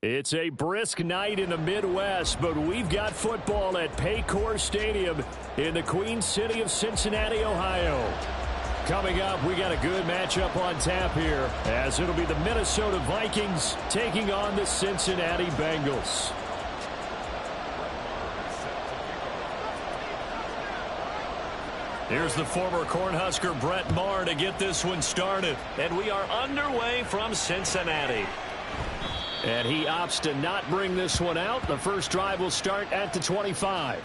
It's a brisk night in the Midwest, but we've got football at Paycor Stadium in the Queen City of Cincinnati, Ohio. Coming up, we got a good matchup on tap here, as it'll be the Minnesota Vikings taking on the Cincinnati Bengals. Here's the former Cornhusker Brett Maher to get this one started. And we are underway from Cincinnati. And he opts to not bring this one out. The first drive will start at the 25.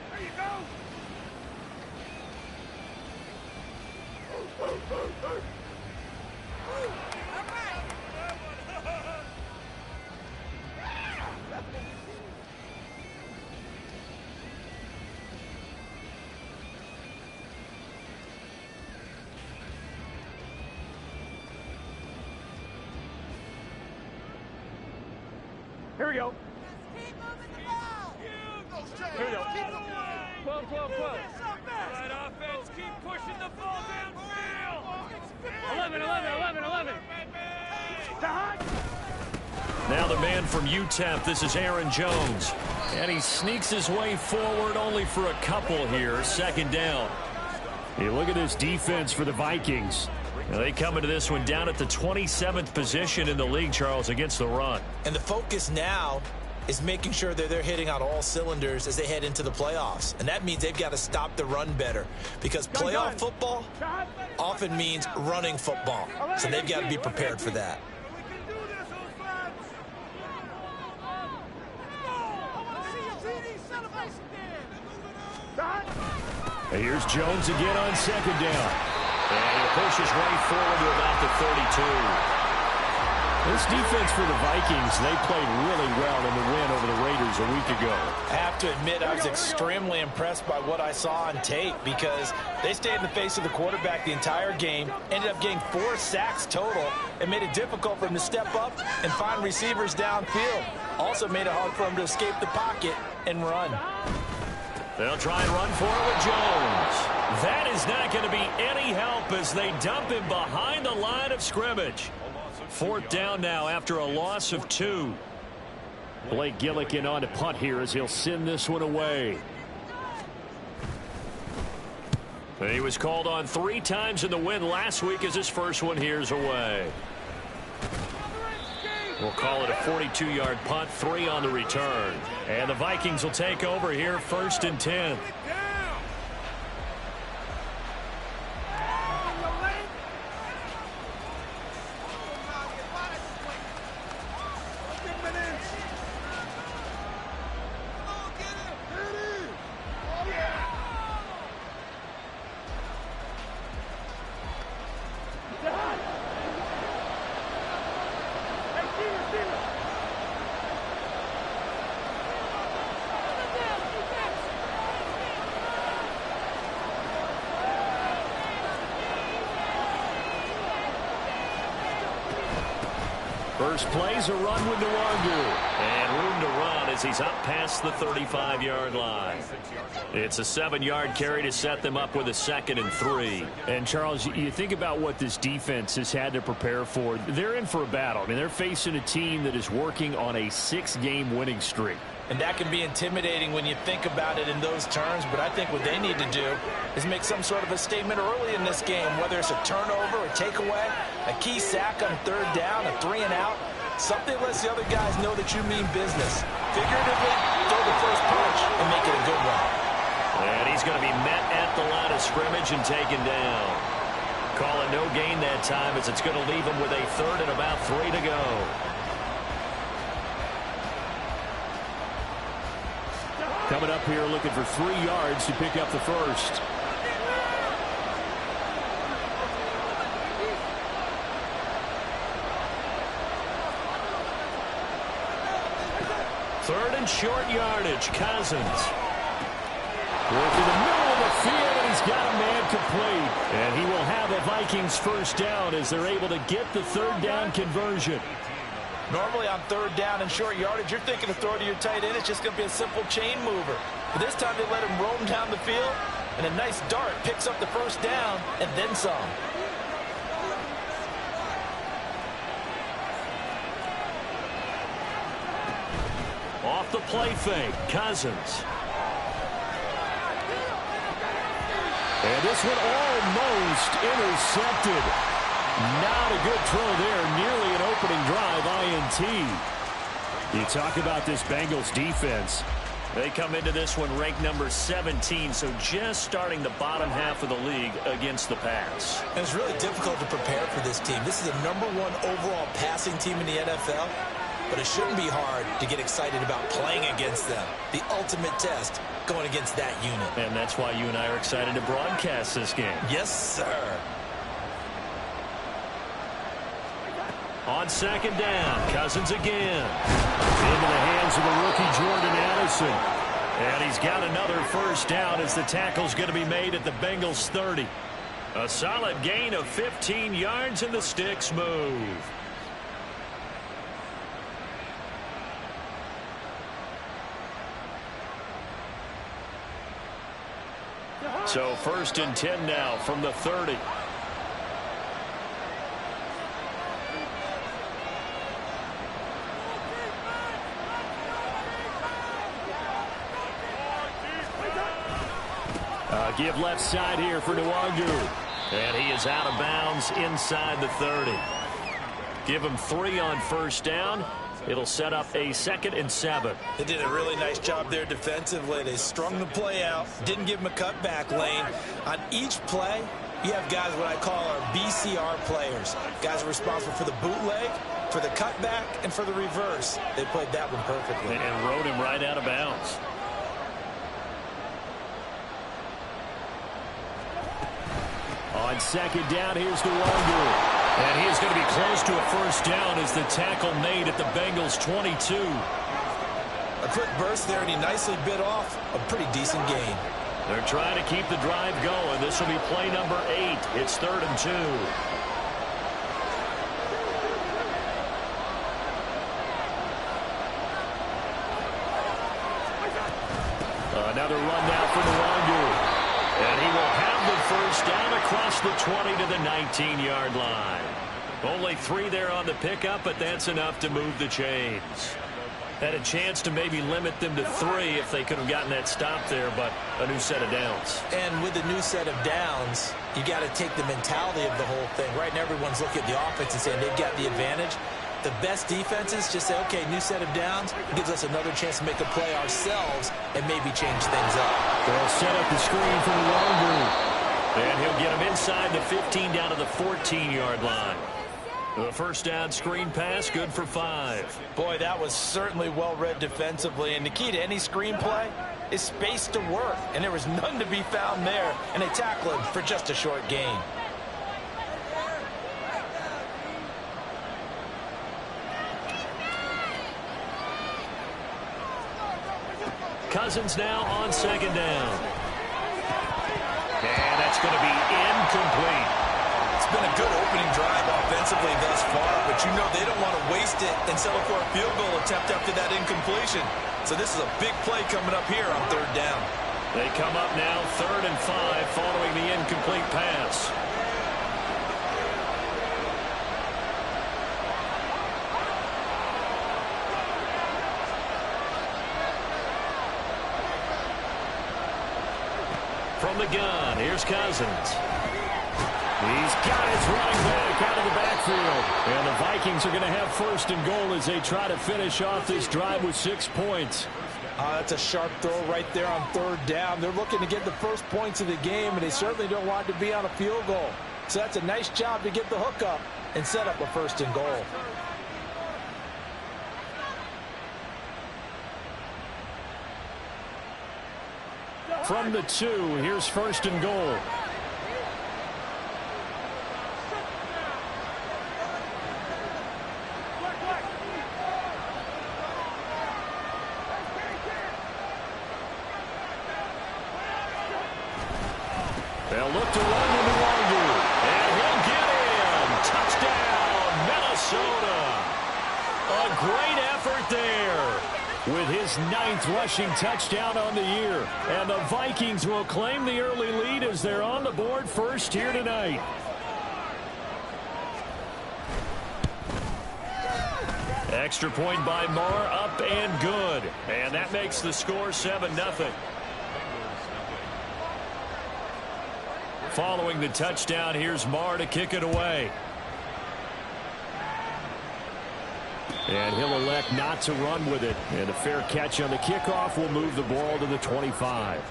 There you go. Here we go. Keep moving the ball. Here we go. 12. Right offense, keep pushing the ball downfield. 11. Now the man from UTEP, this is Aaron Jones. And he sneaks his way forward only for a couple here. Second down. Hey, look at this defense for the Vikings. Now they come into this one down at the 27th position in the league, Charles, against the run. And the focus now is making sure that they're hitting on all cylinders as they head into the playoffs. And that means they've got to stop the run better, because playoff football often means running football. So they've got to be prepared for that. And here's Jones again on second down. And he pushes right forward to about the 32. This defense for the Vikings, they played really well in the win over the Raiders a week ago. I have to admit, I was extremely impressed by what I saw on tape, because they stayed in the face of the quarterback the entire game, ended up getting 4 sacks total, and made it difficult for him to step up and find receivers downfield. Also made it hard for him to escape the pocket and run. They'll try and run for it with Jones. That is not going to be any help as they dump him behind the line of scrimmage. Fourth down now after a loss of 2. Blake Gillikin on to punt here as he'll send this one away. And he was called on 3 times in the win last week as his first one here's away. We'll call it a 42-yard punt, 3 on the return. And the Vikings will take over here, 1st and 10. First play's a run with Nwangu. And room to run as he's up past the 35-yard line. It's a 7-yard carry to set them up with a 2nd and 3. And, Charles, you think about what this defense has had to prepare for. They're in for a battle. I mean, they're facing a team that is working on a 6-game winning streak. And that can be intimidating when you think about it in those terms, but I think what they need to do is make some sort of a statement early in this game, whether it's a turnover, a takeaway, a key sack on 3rd down, a 3 and out, something that lets the other guys know that you mean business. Figuratively, throw the first punch and make it a good one. And he's going to be met at the line of scrimmage and taken down. Call it no gain that time as it's going to leave him with a 3rd and about 3 to go. Coming up here looking for 3 yards to pick up the first. Third and short yardage. Cousins. Working the middle of the field, and he's got a man complete. And he will have a Vikings first down as they're able to get the 3rd down conversion. Normally on 3rd down and short yardage, you're thinking of throw to your tight end. It's just going to be a simple chain mover. But this time they let him roam down the field, and a nice dart picks up the first down and then some. off the play fake. Cousins. And this one almost intercepted. Not a good throw there. Nearly an opening drive INT. You talk about this Bengals defense. They come into this one ranked number 17, so just starting the bottom half of the league against the pass. And it's really difficult to prepare for this team. This is the #1 overall passing team in the NFL, but it shouldn't be hard to get excited about playing against them. The ultimate test going against that unit. And that's why you and I are excited to broadcast this game. Yes, sir. On second down, Cousins again. Into the hands of the rookie Jordan Addison. And he's got another first down as the tackle's going to be made at the Bengals 30. A solid gain of 15 yards and the sticks move. So 1st and 10 now from the 30. Give left side here for Nwangu. And he is out of bounds inside the 30. Give him 3 on first down. It'll set up a 2nd and 7. They did a really nice job there defensively. They strung the play out, didn't give him a cutback lane. On each play, you have guys what I call our BCR players. Guys are responsible for the bootleg, for the cutback, and for the reverse. They played that one perfectly. And rode him right out of bounds. On second down, here's Nwangu. And he is going to be close to a first down as the tackle made at the Bengals 22. A quick burst there, and he nicely bit off a pretty decent gain. They're trying to keep the drive going. This will be play number 8. It's 3rd and 2. Another run now for Nwangu. And he will have the first down across the 20 to the 19-yard line. Only 3 there on the pickup, but that's enough to move the chains. Had a chance to maybe limit them to 3 if they could have gotten that stop there, but a new set of downs. And with the new set of downs, you got to take the mentality of the whole thing. Right now, everyone's looking at the offense and saying they've got the advantage. The best defenses just say, okay, new set of downs. It gives us another chance to make a play ourselves and maybe change things up. They'll set up the screen for Nwangu. And he'll get him inside the 15 down to the 14-yard line. The first down screen pass, good for 5. Boy, that was certainly well-read defensively. And the key to any screen play is space to work. And there was none to be found there. And they tackle him for just a short gain. Cousins now on second down. And that's going to be incomplete. It's been a good opening drive offensively thus far, but you know they don't want to waste it and settle for a field goal attempt after that incompletion. So this is a big play coming up here on 3rd down. They come up now 3rd and 5 following the incomplete pass. From the gun, here's Cousins. He's got his running back out of the backfield. And the Vikings are going to have 1st and goal as they try to finish off this drive with 6 points. That's a sharp throw right there on 3rd down. They're looking to get the first points of the game, and they certainly don't want to be on a field goal. So that's a nice job to get the hook up and set up a 1st and goal. From the 2, here's 1st and goal. They'll look to run with Nwangu. And he'll get in. Touchdown, Minnesota. A great effort there. With his 9th rushing touchdown on the year. And the Vikings will claim the early lead as they're on the board first here tonight. Extra point by Marr, up and good. And that makes the score 7-0. Following the touchdown, here's Marr to kick it away. And he'll elect not to run with it. And a fair catch on the kickoff will move the ball to the 25.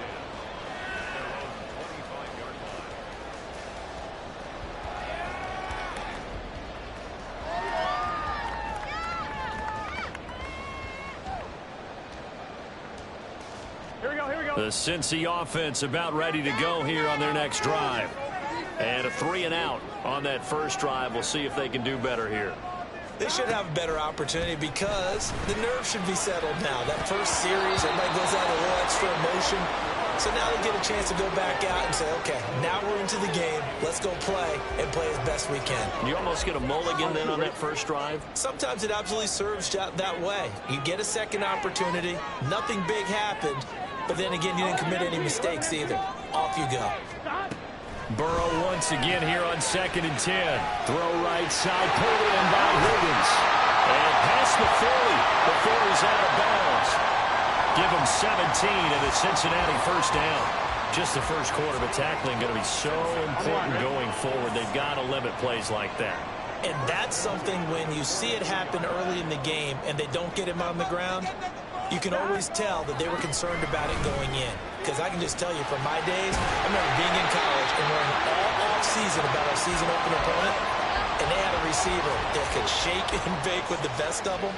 The Cincy offense about ready to go here on their next drive. And a 3-and-out on that first drive. We'll see if they can do better here. They should have a better opportunity because the nerves should be settled now. That first series, everybody goes out a little extra emotion. So now they get a chance to go back out and say, okay, now we're into the game. Let's go play and play as best we can. You almost get a mulligan then on that first drive? Sometimes it absolutely serves that way. You get a second opportunity. Nothing big happened. But then again, you didn't commit any mistakes either. Off you go. Burrow once again here on 2nd and 10. Throw right side, pulled in by Higgins. And past the 40 before he's out of bounds. Give him 17 and a Cincinnati first down. Just the first quarter, but tackling going to be so important going forward. They've got to limit plays like that. And that's something when you see it happen early in the game and they don't get him on the ground, you can always tell that they were concerned about it going in. Because I can just tell you from my days, I remember being in college and learning all off-season about our season opener opponent, and they had a receiver that could shake and bake with the best of them.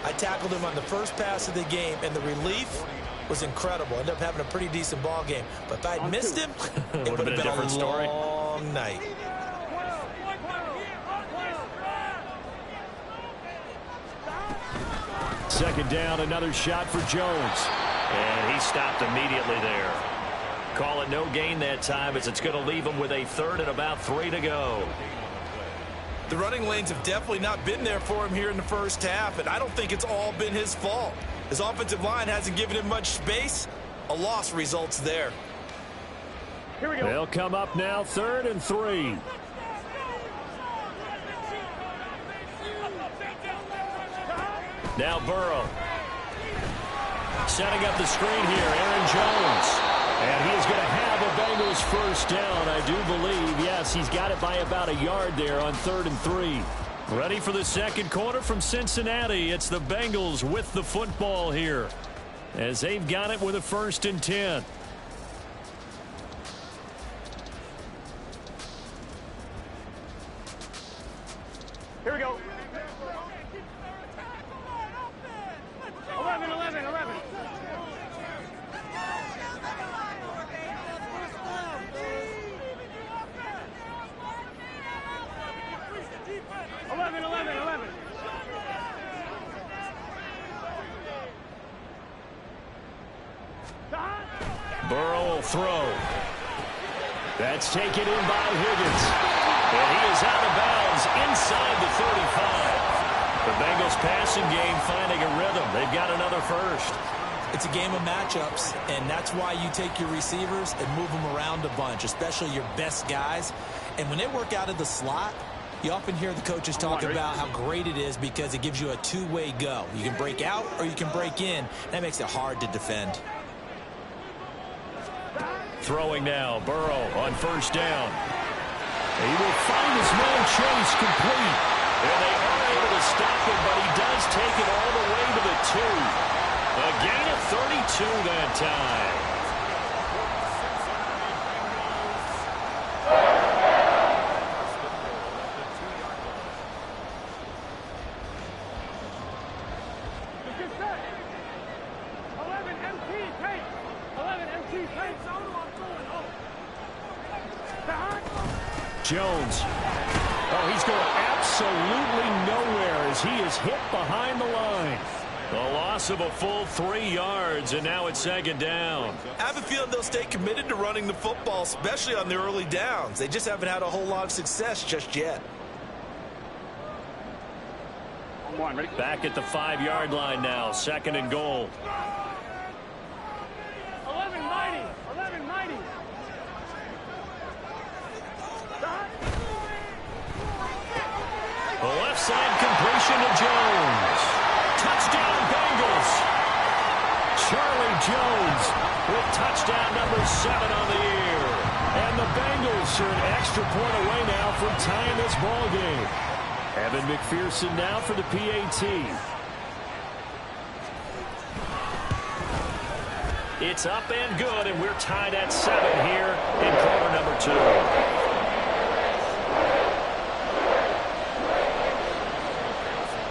I tackled him on the first pass of the game, and the relief was incredible. Ended up having a pretty decent ball game. But if I'd missed him, it would have been a different story. Long night. Second down, another shot for Jones. And he stopped immediately there. Call it no gain that time as it's going to leave him with a 3rd and about 3 to go. The running lanes have definitely not been there for him here in the first half, and I don't think it's all been his fault. His offensive line hasn't given him much space. A loss results there. Here we go. They'll come up now, 3rd and 3. Now Burrow. Setting up the screen here, Aaron Jones. And he is going to have a Bengals first down, I do believe. Yes, he's got it by about a yard there on 3rd and 3. Ready for the second quarter from Cincinnati. It's the Bengals with the football here as they've got it with a 1st and 10. Here we go. 11, 11, 11. Burrow will throw. That's taken in by Higgins. And he is out of bounds inside the 35. The Bengals passing game finding a rhythm. They've got another first. It's a game of matchups, and that's why you take your receivers and move them around a bunch, especially your best guys. And when they work out of the slot, you often hear the coaches talk about how great it is because it gives you a two-way go. You can break out or you can break in. That makes it hard to defend. Throwing now, Burrow on first down. He will find his man Chase complete. And they are able to stop him, but he does take it all the way to the 2. A gain of 32 that time. Jones. Oh, he's going absolutely nowhere as he is hit behind the line. A loss of a full 3 yards, and now it's second down. I have a feeling they'll stay committed to running the football, especially on the early downs. They just haven't had a whole lot of success just yet. Back at the 5-yard line now, second and goal. 11 mighty. 11 mighty. The left side completion to Jones. Touchdown Bengals. Charlie Jones with touchdown number 7 on the year. And the Bengals are an extra point away now from tying this ball game. Evan McPherson now for the PAT. It's up and good, and we're tied at 7 here in quarter number 2.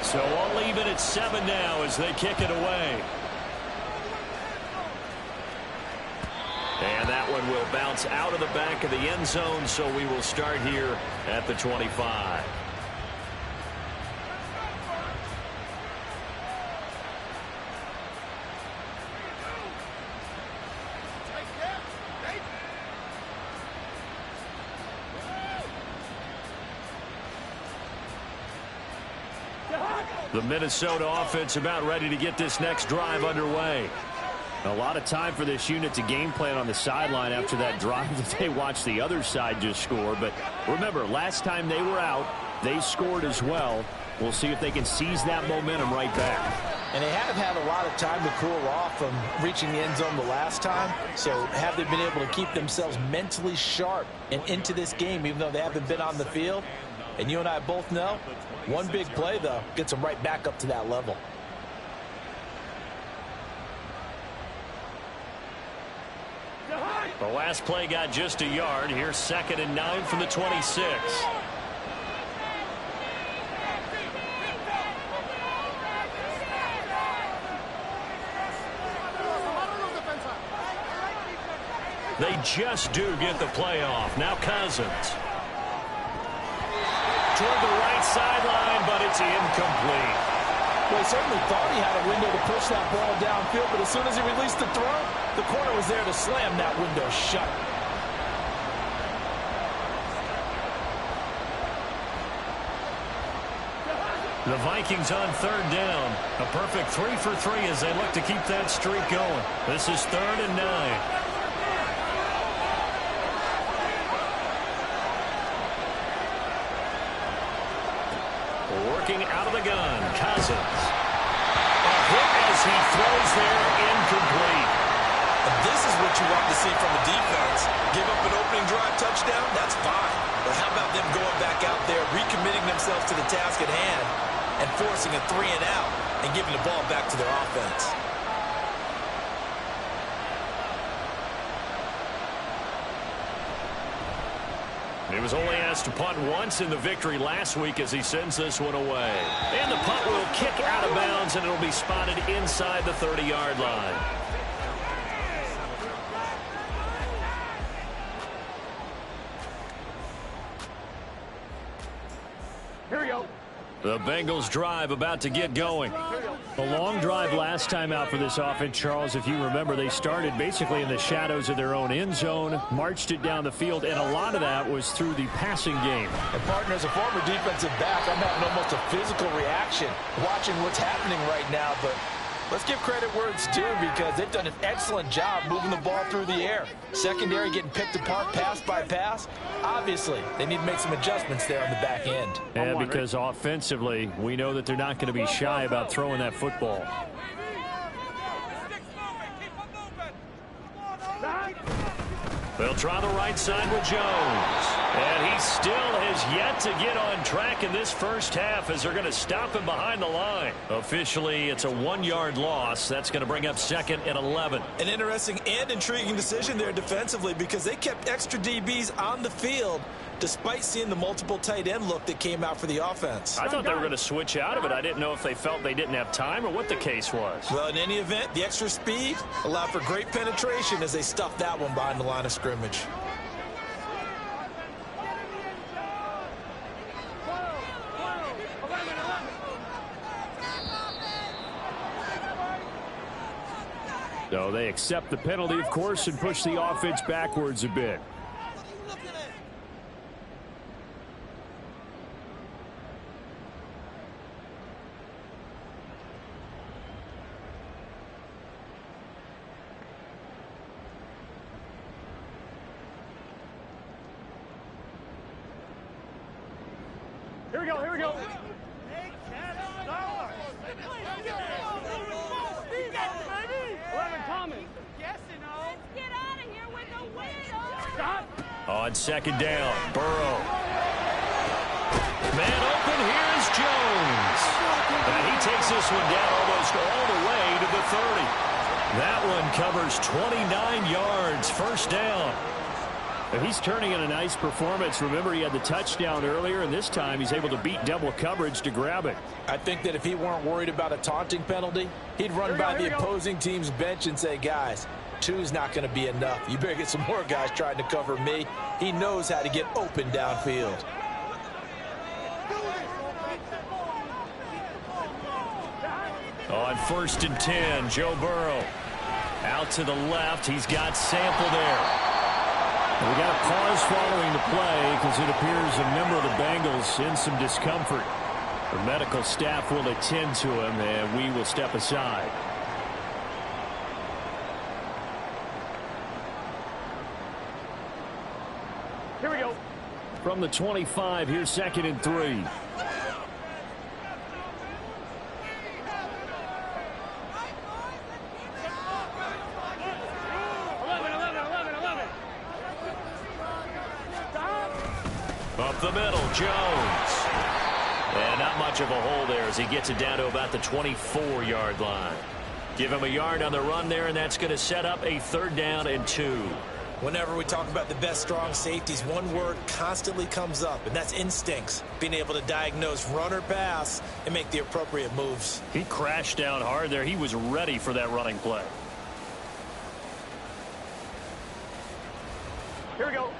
So all even at 7 now as they kick it away. And that one will bounce out of the back of the end zone, so we will start here at the 25. The Minnesota offense about ready to get this next drive underway. A lot of time for this unit to game plan on the sideline after that drive that they watched the other side just score. But remember, last time they were out, they scored as well. We'll see if they can seize that momentum right back. And they have had a lot of time to cool off from reaching the end zone the last time. So have they been able to keep themselves mentally sharp and into this game, even though they haven't been on the field? And you and I both know, one big play, though, gets them right back up to that level. The last play got just a yard. Here's 2nd and 9 from the 26. They just do get the play off. Now Cousins. Toward the right sideline, but it's incomplete. Well, he certainly thought he had a window to push that ball downfield, but as soon as he released the throw, the corner was there to slam that window shut. The Vikings on 3rd down. A perfect 3 for 3 as they look to keep that streak going. This is 3rd and 9. Working out of the gun, Cousins. A hit as he throws there, incomplete. And this is what you want to see from the defense. Give up an opening drive touchdown, that's fine. But how about them going back out there, recommitting themselves to the task at hand, and forcing a 3 and out, and giving the ball back to their offense. He was only asked to punt once in the victory last week as he sends this one away. And the punt will kick out of bounds, and it'll be spotted inside the 30-yard line. Here we go. The Bengals drive about to get going. A long drive last time out for this offense, Charles. If you remember, they started basically in the shadows of their own end zone, marched it down the field, and a lot of that was through the passing game. And partner, as a former defensive back, I'm having almost a physical reaction watching what's happening right now. But let's give credit where it's due, because they've done an excellent job moving the ball through the air. Secondary getting picked apart pass by pass. Obviously, they need to make some adjustments there on the back end. And because offensively, we know that they're not going to be shy about throwing that football. They'll try the right side with Jones. And he still has yet to get on track in this first half as they're going to stop him behind the line. Officially, it's a 1-yard loss. That's going to bring up 2nd and 11. An interesting and intriguing decision there defensively, because they kept extra DBs on the field despite seeing the multiple tight end look that came out for the offense. I thought they were going to switch out of it. I didn't know if they felt they didn't have time or what the case was. Well, in any event, the extra speed allowed for great penetration as they stuffed that one behind the line of scrimmage. So they accept the penalty, of course, and push the offense backwards a bit. Here we go, here we go. 11, Thomas. Get out of here with the win. Stop. On second down, Burrow. Man open, here's Jones. And he takes this one down almost all the way to the 30. That one covers 29 yards, first down. And he's turning in a nice performance. Remember, he had the touchdown earlier, and this time he's able to beat double coverage to grab it. I think that if he weren't worried about a taunting penalty, he'd run by the opposing team's bench and say, guys, 2's not going to be enough. You better get some more guys trying to cover me. He knows how to get open downfield. On 1st and 10, Joe Burrow. Out to the left, he's got Sample there. We got a pause following the play because it appears a member of the Bengals in some discomfort. The medical staff will attend to him, and we will step aside. Here we go. From the 25, here's 2nd and 3. Up the middle, Jones. And not much of a hole there as he gets it down to about the 24-yard line. Give him a yard on the run there, and that's going to set up a 3rd down and 2. Whenever we talk about the best strong safeties, one word constantly comes up, and that's instincts. Being able to diagnose run or pass and make the appropriate moves. He crashed down hard there. He was ready for that running play. Here we go.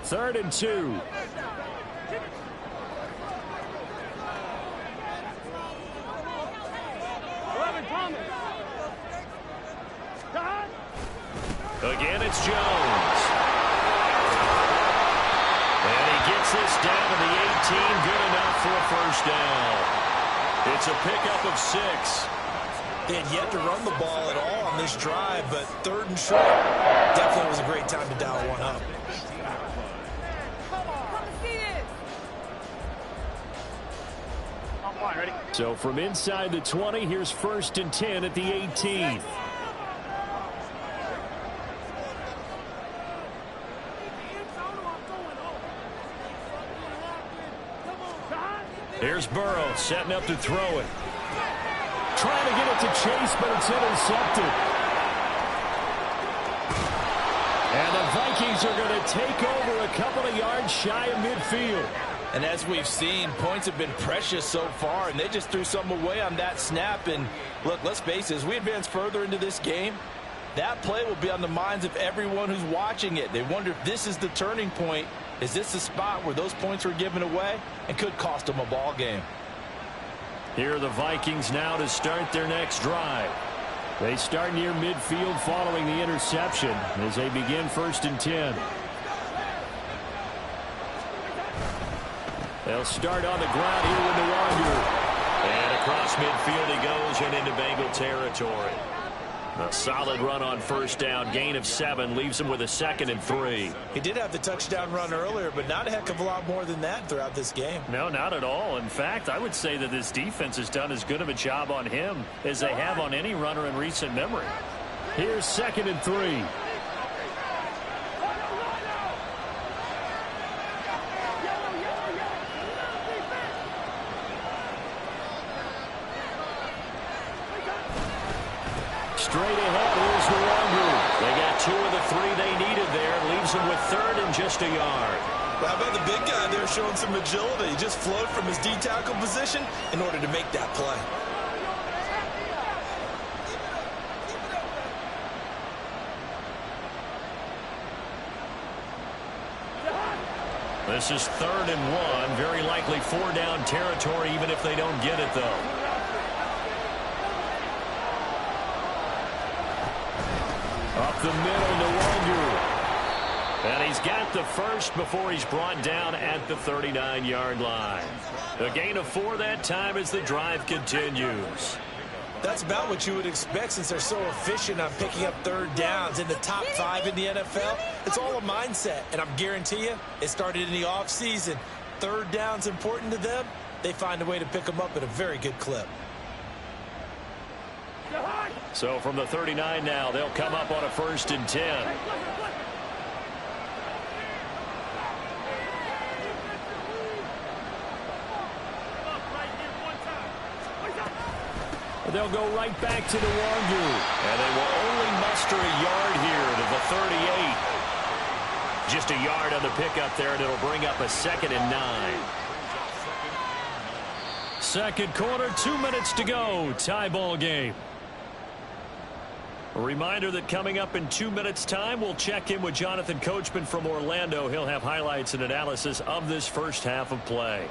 3rd and 2. Thomas. Again, it's Jones. And he gets this down to the 18. Good enough for a first down. It's a pickup of 6. They had yet to run the ball at all on this drive, but 3rd and short definitely was a great time to dial one up. Ready? So from inside the 20, here's 1st and 10 at the 18. Here's Burrow setting up to throw it. Trying to get it to Chase, but it's intercepted. And the Vikings are going to take over a couple of yards shy of midfield. And as we've seen, points have been precious so far, and they just threw some away on that snap. And look, let's face it, as we advance further into this game, that play will be on the minds of everyone who's watching it. They wonder if this is the turning point. Is this the spot where those points were given away and could cost them a ball game? Here are the Vikings now to start their next drive. They start near midfield following the interception as they begin 1st and 10. They'll start on the ground here with the Wanderer. And across midfield he goes and into Bengal territory. A solid run on 1st down. Gain of 7 leaves him with a 2nd and 3. He did have the touchdown run earlier, but not a heck of a lot more than that throughout this game. No, not at all. In fact, I would say that this defense has done as good of a job on him as they have on any runner in recent memory. Here's 2nd and 3. Straight ahead, here's the Wanderer. They got 2 of the 3 they needed there. Leaves them with 3rd and just a yard. Well, how about the big guy there showing some agility? He just flowed from his D-tackle position in order to make that play. This is 3rd and 1. Very likely 4-down territory, even if they don't get it, though. Up the middle, the Wanderer. And he's got the first before he's brought down at the 39-yard line. A gain of 4 that time as the drive continues. That's about what you would expect since they're so efficient on picking up 3rd downs. In the top 5 in the NFL, it's all a mindset. And I'm guarantee you, it started in the offseason. third down's important to them, they find a way to pick them up at a very good clip. So from the 39 now, they'll come up on a 1st and 10. They'll go right back to Nwangu. And they will only muster a yard here to the 38. Just a yard on the pickup there, and it'll bring up a 2nd and 9. Second quarter, 2 minutes to go. Tie ball game. A reminder that coming up in 2 minutes' time, we'll check in with Jonathan Coachman from Orlando. He'll have highlights and analysis of this first half of play.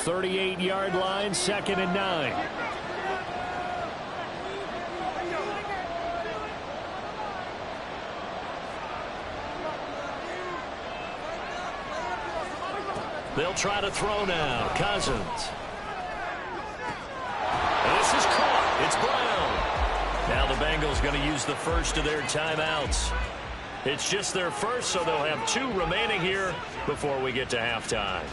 .38-yard line, 2nd and 9. They'll try to throw now. Cousins. And this is caught. It's Brown. Now the Bengals going to use the first of their timeouts. It's just their first, so they'll have 2 remaining here before we get to halftime.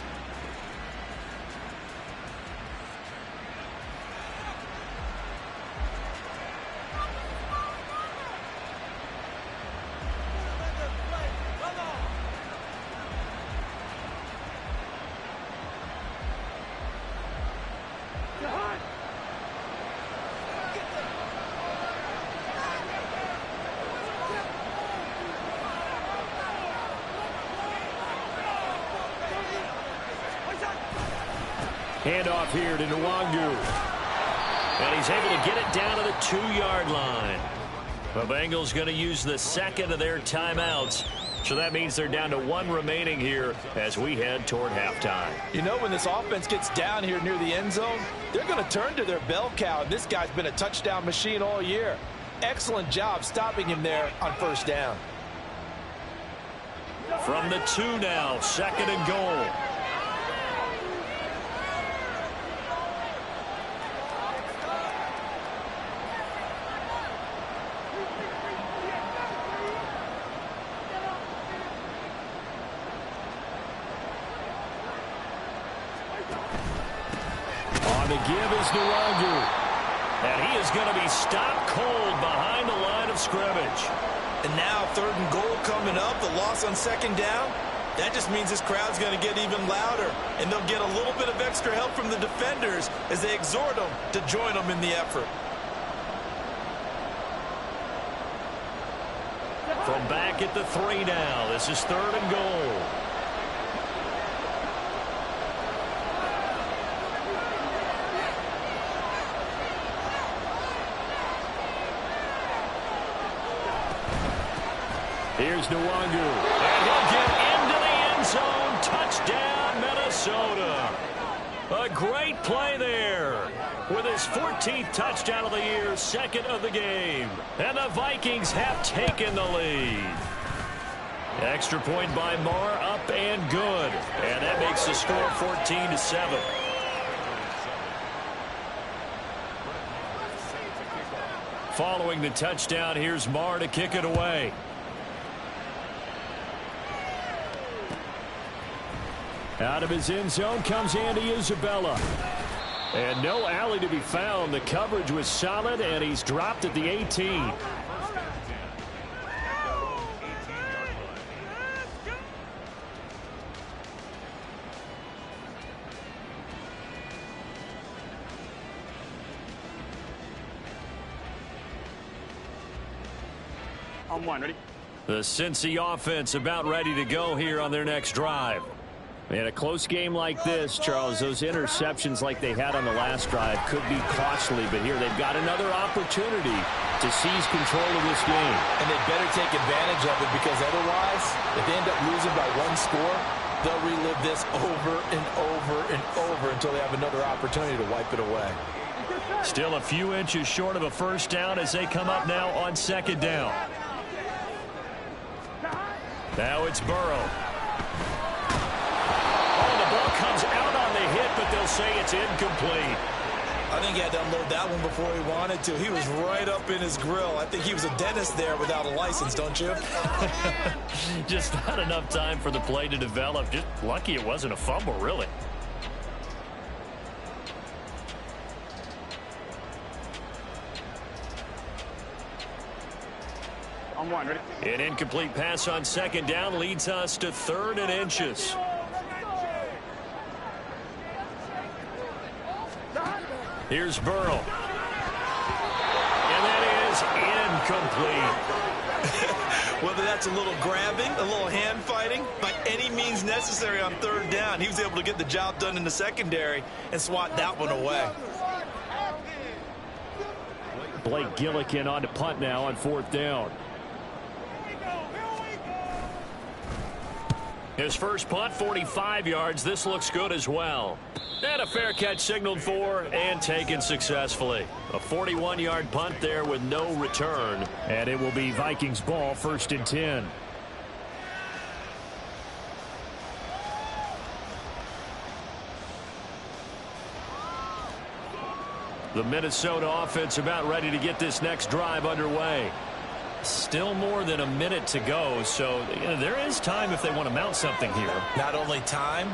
Handoff here to Nwangu. And he's able to get it down to the 2-yard line. The Bengals going to use the second of their timeouts. So that means they're down to 1 remaining here as we head toward halftime. You know, when this offense gets down here near the end zone, they're going to turn to their bell cow. And this guy's been a touchdown machine all year. Excellent job stopping him there on 1st down. From the 2 now, 2nd and goal. The give is Nwangu. And he is going to be stopped cold behind the line of scrimmage. And now 3rd and goal coming up. The loss on 2nd down. That just means this crowd's going to get even louder. And they'll get a little bit of extra help from the defenders as they exhort them to join them in the effort. From back at the 3 now. This is 3rd and goal. Here's Nwangu. And he'll get into the end zone. Touchdown, Minnesota. A great play there. With his 14th touchdown of the year, 2nd of the game. And the Vikings have taken the lead. Extra point by Marr, up and good. And that makes the score 14-7. Following the touchdown, here's Marr to kick it away. Out of his end zone comes Andy Isabella. And no alley to be found. The coverage was solid, and he's dropped at the 18. On 1, ready? The Cincy offense about ready to go here on their next drive. In a close game like this, Charles, those interceptions like they had on the last drive could be costly, but here they've got another opportunity to seize control of this game. And they better take advantage of it, because otherwise, if they end up losing by 1 score, they'll relive this over and over and over until they have another opportunity to wipe it away. Still a few inches short of a 1st down as they come up now on 2nd down. Now it's Burrow. Oh, the ball comes out on the hit, but but they'll say it's incomplete. I think he had to unload that one before he wanted to. He was right up in his grill. I think he was a dentist there without a license, don't you? Just not enough time for the play to develop. Just lucky it wasn't a fumble, really. On one, ready? An incomplete pass on second down leads us to 3rd and inches. Here's Burrow. And that is incomplete. Whether that's a little grabbing, a little hand fighting, by any means necessary on 3rd down, he was able to get the job done in the secondary and swat that one away. Blake Gillikin on to punt now on 4th down. His first punt, 45 yards. This looks good as well. And a fair catch signaled for and taken successfully. A 41-yard punt there with no return. And it will be Vikings ball, 1st and 10. The Minnesota offense about ready to get this next drive underway. Still more than a minute to go, so there is time if they want to mount something here. Not only time,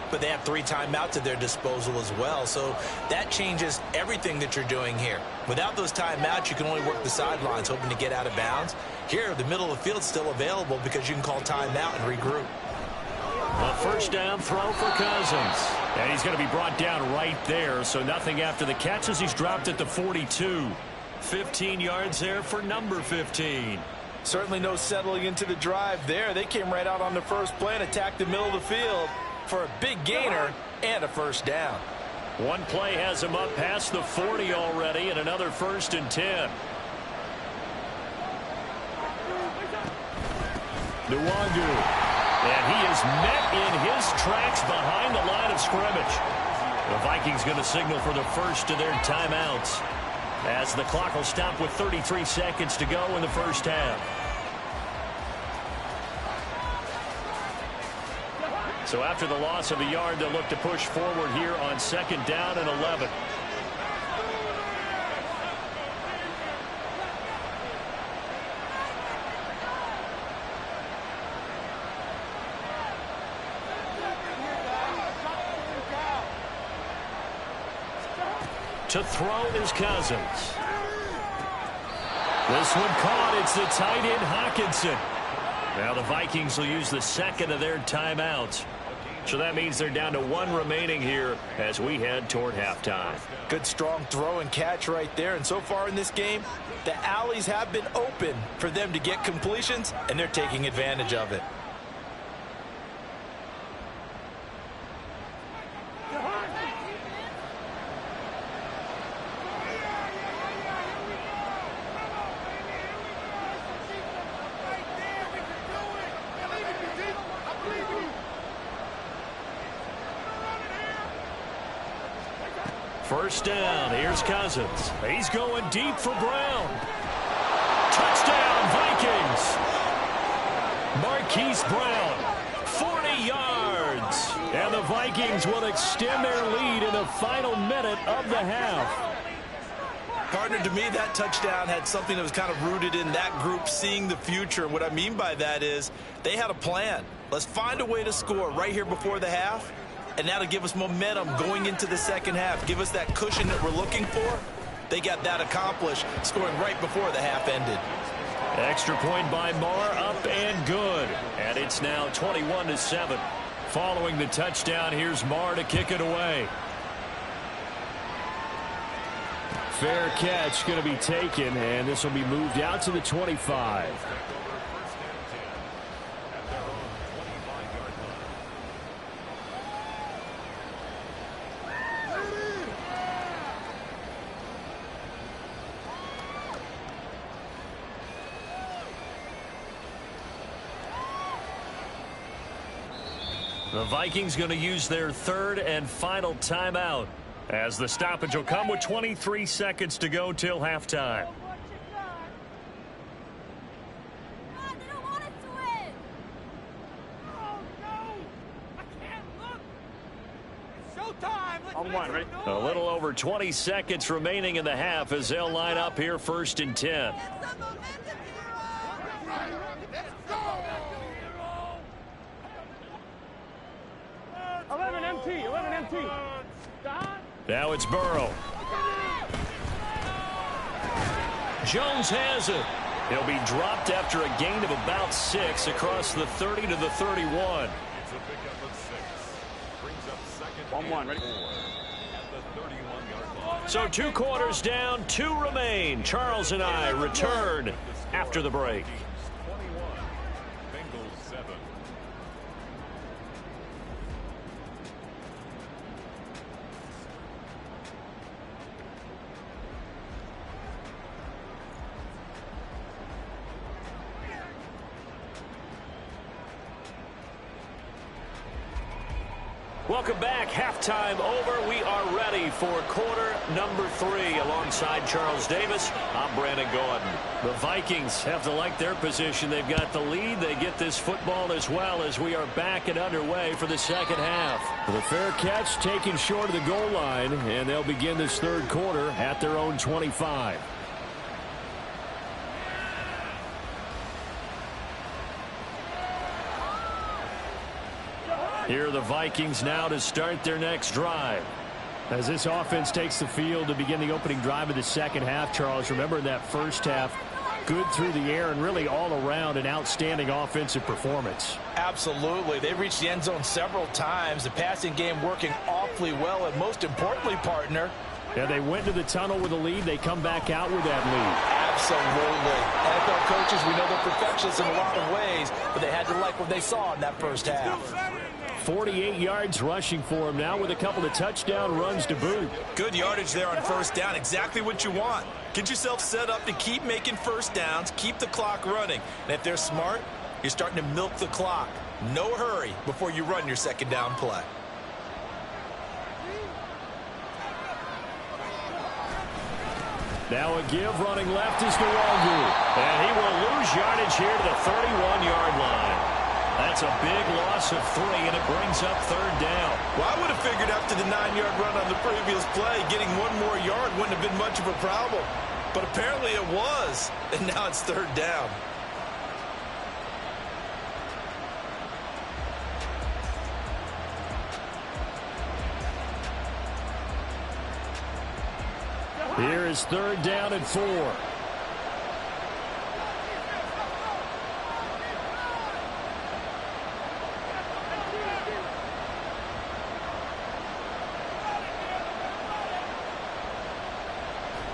but they have 3 timeouts at their disposal as well, so that changes everything that you're doing here. Without those timeouts, you can only work the sidelines, hoping to get out of bounds. Here, the middle of the field's still available because you can call timeout and regroup. A 1st down throw for Cousins. And he's going to be brought down right there, so nothing after the catches. He's dropped at the 42. 15 yards there for number 15. Certainly no settling into the drive there. They came right out on the first play and attacked the middle of the field for a big gainer and a 1st down. One play has him up past the 40 already, and another 1st and 10. Nwangu. And he is met in his tracks behind the line of scrimmage. The Vikings going to signal for the first of their timeouts, as the clock will stop with 33 seconds to go in the first half. So after the loss of a yard, they'll look to push forward here on 2nd down and 11. To throw is Cousins. This one caught. It's the tight end Hockenson. Now the Vikings will use the 2nd of their timeouts. So that means they're down to 1 remaining here as we head toward halftime. Good strong throw and catch right there. And so far in this game, the alleys have been open for them to get completions, and they're taking advantage of it. First down. Here's Cousins. He's going deep for Brown. Touchdown, Vikings. Marquise Brown, 40 yards. And the Vikings will extend their lead in the final minute of the half. Partner, to me, that touchdown had something that was kind of rooted in that group seeing the future. What I mean by that is they had a plan. Let's find a way to score right here before the half, and that'll give us momentum going into the second half. Give us that cushion that we're looking for. They got that accomplished, scoring right before the half ended. Extra point by Marr, up and good. And it's now 21-7. Following the touchdown, here's Marr to kick it away. Fair catch going to be taken, and this will be moved out to the 25. The Vikings going to use their third and final timeout, as the stoppage will come with 23 seconds to go till halftime. Showtime! 1-1, ready? A little over 20 seconds remaining in the half as they'll line up here 1st and 10. 11 MT, 11 MT. Now it's Burrow. Jones has it. He'll be dropped after a gain of about 6 across the 30 to the 31. 1-1, ready? So 2 quarters down, 2 remain. Charles and I return after the break. Welcome back. Halftime over. We are ready for quarter number 3 alongside Charles Davis. I'm Brandon Gordon. The Vikings have to like their position. They've got the lead. They get this football as well as we are back and underway for the second half. The fair catch taken short of the goal line, and they'll begin this third quarter at their own 25. Here are the Vikings now to start their next drive. As this offense takes the field to begin the opening drive of the second half, Charles, remember in that first half, good through the air and really all around an outstanding offensive performance. Absolutely. They reached the end zone several times. The passing game working awfully well, and most importantly, partner, yeah, they went to the tunnel with a lead. They come back out with that lead. Absolutely. NFL coaches, we know they're perfectionists in a lot of ways, but they had to like what they saw in that first half. 48 yards rushing for him now with a couple of touchdown runs to boot. Good yardage there on first down. Exactly what you want. Get yourself set up to keep making first downs, keep the clock running. And if they're smart, you're starting to milk the clock. No hurry before you run your second down play. Now a give running left is Nwangu. And he will lose yardage here to the 31-yard line. That's a big loss of 3, and it brings up third down. Well, I would have figured after the 9-yard run on the previous play, getting 1 more yard wouldn't have been much of a problem. But apparently it was, and now it's third down. Here is third down and 4.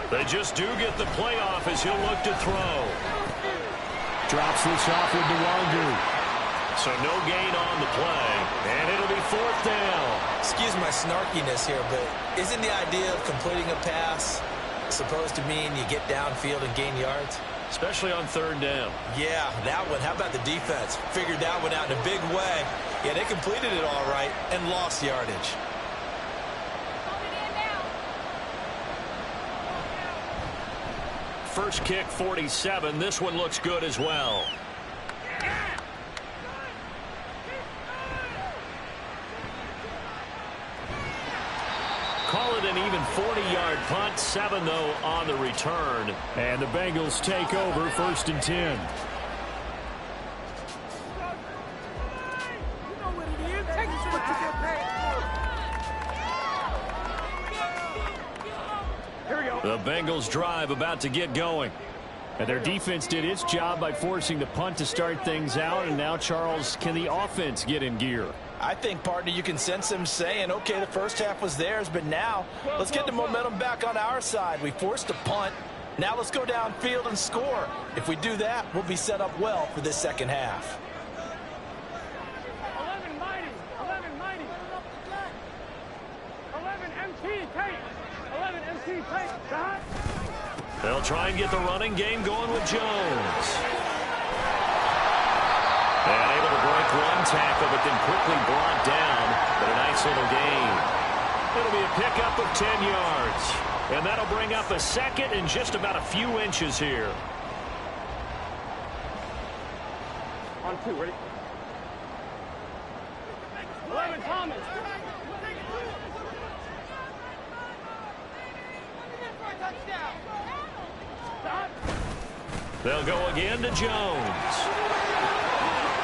They just do get the playoff as he'll look to throw. Drops this off with Nwangu. So no gain on the play, and it'll be fourth down. Excuse my snarkiness here, but isn't the idea of completing a pass supposed to mean you get downfield and gain yards? Especially on third down. Yeah, that one. How about the defense? Figured that one out in a big way. Yeah, they completed it all right and lost yardage. First kick, 47. This one looks good as well. Call it an even 40-yard punt. 7, though, on the return. And the Bengals take over 1st and 10. The Bengals drive about to get going. And their defense did its job by forcing the punt to start things out. And now, Charles, can the offense get in gear? I think, partner, you can sense them saying, okay, the first half was theirs, but now let's get the momentum back on our side. We forced a punt. Now let's go downfield and score. If we do that, we'll be set up well for this second half. 11 mighty, 11 mighty. 11 MT tight. 11 MT tight. Shot. They'll try and get the running game going with Jones. And able to break one tackle, but then quickly brought down. But a nice little gain. It'll be a pickup of 10 yards. And that'll bring up a second and just about a few inches here. On 2, ready? 11 Thomas. They'll go again to Jones.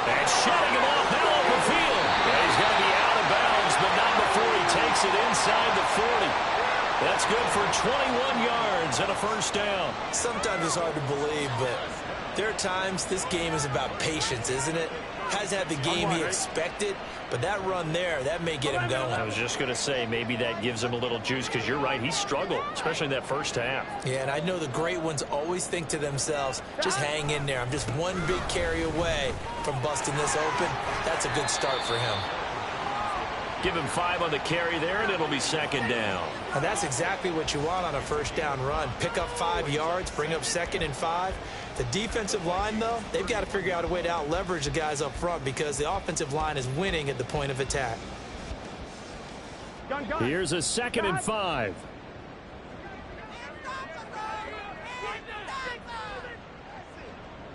And shutting him off now open field. Yeah, he's going to be out of bounds, but not before he takes it inside the 40. That's good for 21 yards and a first down. Sometimes it's hard to believe, but there are times this game is about patience, isn't it? Hasn't had the game he expected, but that run there, that may get him going. I was just going to say, maybe that gives him a little juice, because you're right, he struggled, especially in that first half. Yeah, and I know the great ones always think to themselves, just hang in there. I'm just one big carry away from busting this open. That's a good start for him. Give him 5 on the carry there, and it'll be second down. And that's exactly what you want on a first down run. Pick up 5 yards, bring up second and 5. The defensive line, though, they've got to figure out a way to out-leverage the guys up front because the offensive line is winning at the point of attack. Here's a 2nd and 5.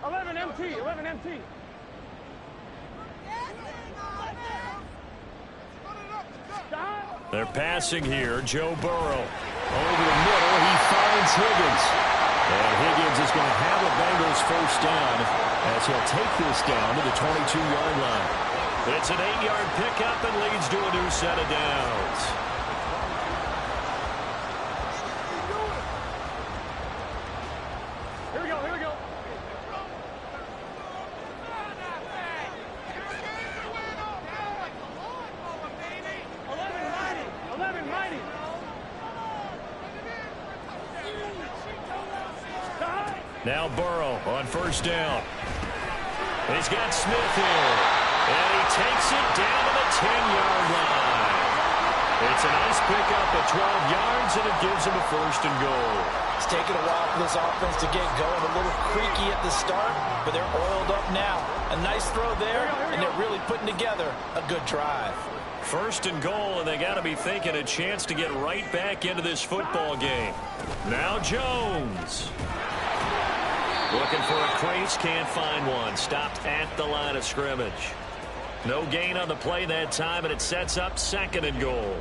Eleven MT. They're passing here. Joe Burrow. Over the middle, he finds Higgins. And Higgins is going to have a Bengals first down as he'll take this down to the 22-yard line. It's an 8-yard pickup and leads to a new set of downs. Here we go. Now Burrow on first down. He's got Smith here. And he takes it down to the 10-yard line. It's a nice pickup at 12 yards, and it gives him a first and goal. It's taken a while for this offense to get going. A little creaky at the start, but they're oiled up now. A nice throw there, and they're really putting together a good drive. First and goal, and they got to be thinking a chance to get right back into this football game. Now Jones. Looking for a crease, can't find one. Stopped at the line of scrimmage. No gain on the play that time, and it sets up 2nd and goal.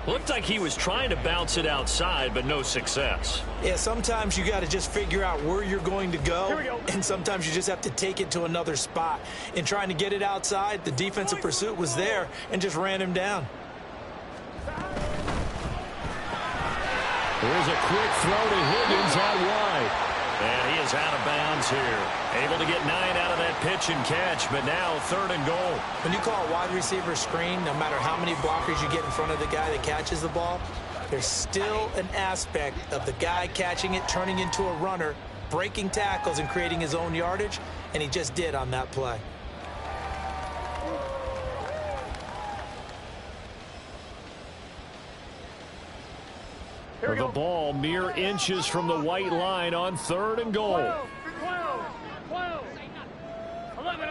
Looked like he was trying to bounce it outside, but no success. Yeah, sometimes you got to just figure out where you're going to go, and sometimes you just have to take it to another spot. In trying to get it outside, the defensive pursuit was there and just ran him down. Here's a quick throw to Higgins out wide. And he is out of bounds here. Able to get 9 out of that pitch and catch, but now 3rd and goal. When you call a wide receiver screen, no matter how many blockers you get in front of the guy that catches the ball, there's still an aspect of the guy catching it, turning into a runner, breaking tackles and creating his own yardage, and he just did on that play. The ball mere inches from the white line on 3rd and goal. 12. 11.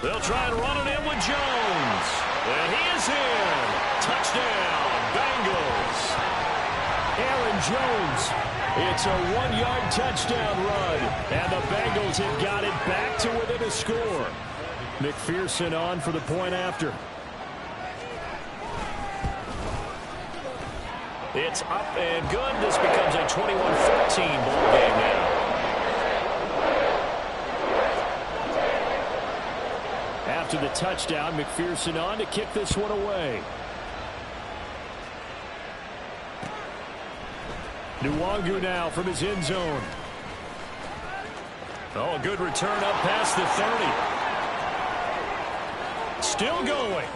They'll try and run it in with Jones. And he is in. Touchdown, Bengals. Aaron Jones. It's a 1-yard touchdown run. And the Bengals have got it back to within a score. McPherson on for the point after. It's up and good. This becomes a 21-14 ball game now. After the touchdown, McPherson on to kick this one away. Nwangu now from his end zone. Oh, a good return up past the 30. Still going.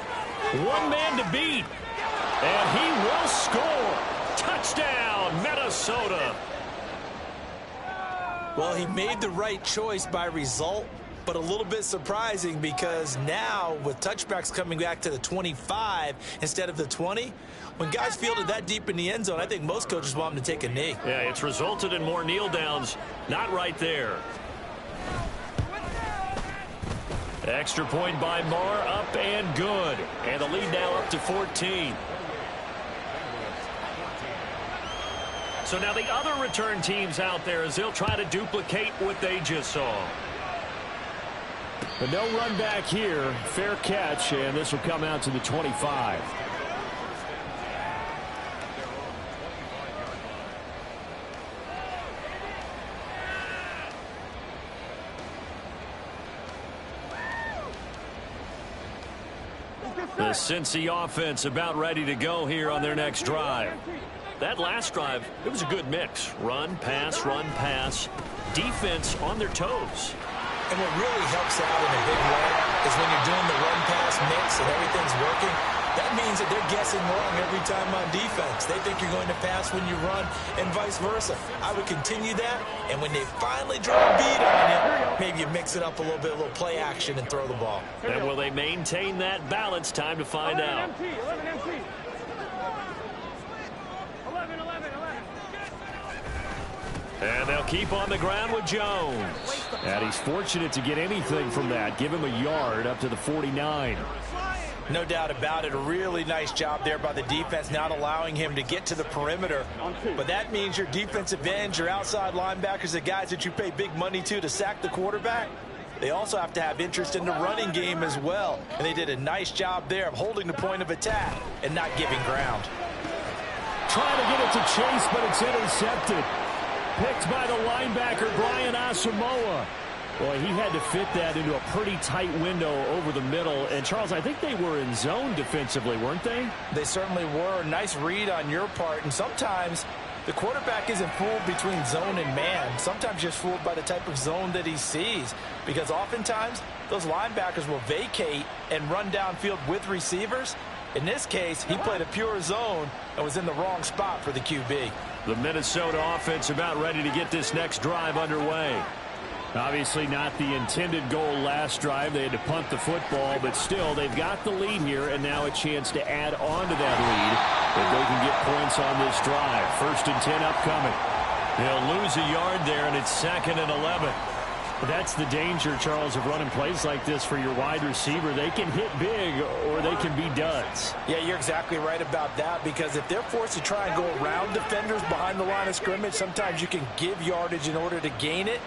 One man to beat. And he will score. Touchdown, Minnesota. Well, he made the right choice by result, but a little bit surprising because now with touchbacks coming back to the 25 instead of the 20, when guys fielded that deep in the end zone, I think most coaches want them to take a knee. Yeah, it's resulted in more kneel downs. Not right there. Extra point by Marr, up and good. And the lead now up to 14. So now the other return teams out there as they'll try to duplicate what they just saw. But no run back here. Fair catch, and this will come out to the 25. The Cincy offense about ready to go here on their next drive. That last drive, it was a good mix. Run, pass, defense on their toes. And what really helps out in a big way is when you're doing the run-pass mix and everything's working, that means that they're guessing wrong every time on defense. They think you're going to pass when you run and vice versa. I would continue that, and when they finally draw a beat on you, maybe you mix it up a little bit, a little play action, and throw the ball. And will they maintain that balance? Time to find out. 11 MT. 11. And they'll keep on the ground with Jones. And he's fortunate to get anything from that. Give him a yard up to the 49. No doubt about it. A really nice job there by the defense, not allowing him to get to the perimeter. But that means your defensive ends, your outside linebackers, the guys that you pay big money to sack the quarterback, they also have to have interest in the running game as well. And they did a nice job there of holding the point of attack and not giving ground. Trying to get it to Chase, but it's intercepted. Picked by the linebacker, Brian Asamoah. Boy, he had to fit that into a pretty tight window over the middle. And, Charles, I think they were in zone defensively, weren't they? They certainly were. Nice read on your part. And sometimes the quarterback isn't fooled between zone and man. Sometimes just fooled by the type of zone that he sees. Because oftentimes those linebackers will vacate and run downfield with receivers. In this case, he played a pure zone and was in the wrong spot for the QB. The Minnesota offense about ready to get this next drive underway. Obviously not the intended goal last drive. They had to punt the football, but still they've got the lead here, and now a chance to add on to that lead if they can get points on this drive. 1st and 10 upcoming. They'll lose a yard there, and it's 2nd and 11. But that's the danger, Charles, of running plays like this for your wide receiver. They can hit big or they can be duds. Yeah, you're exactly right about that, because if they're forced to try and go around defenders behind the line of scrimmage, sometimes you can give yardage in order to gain it.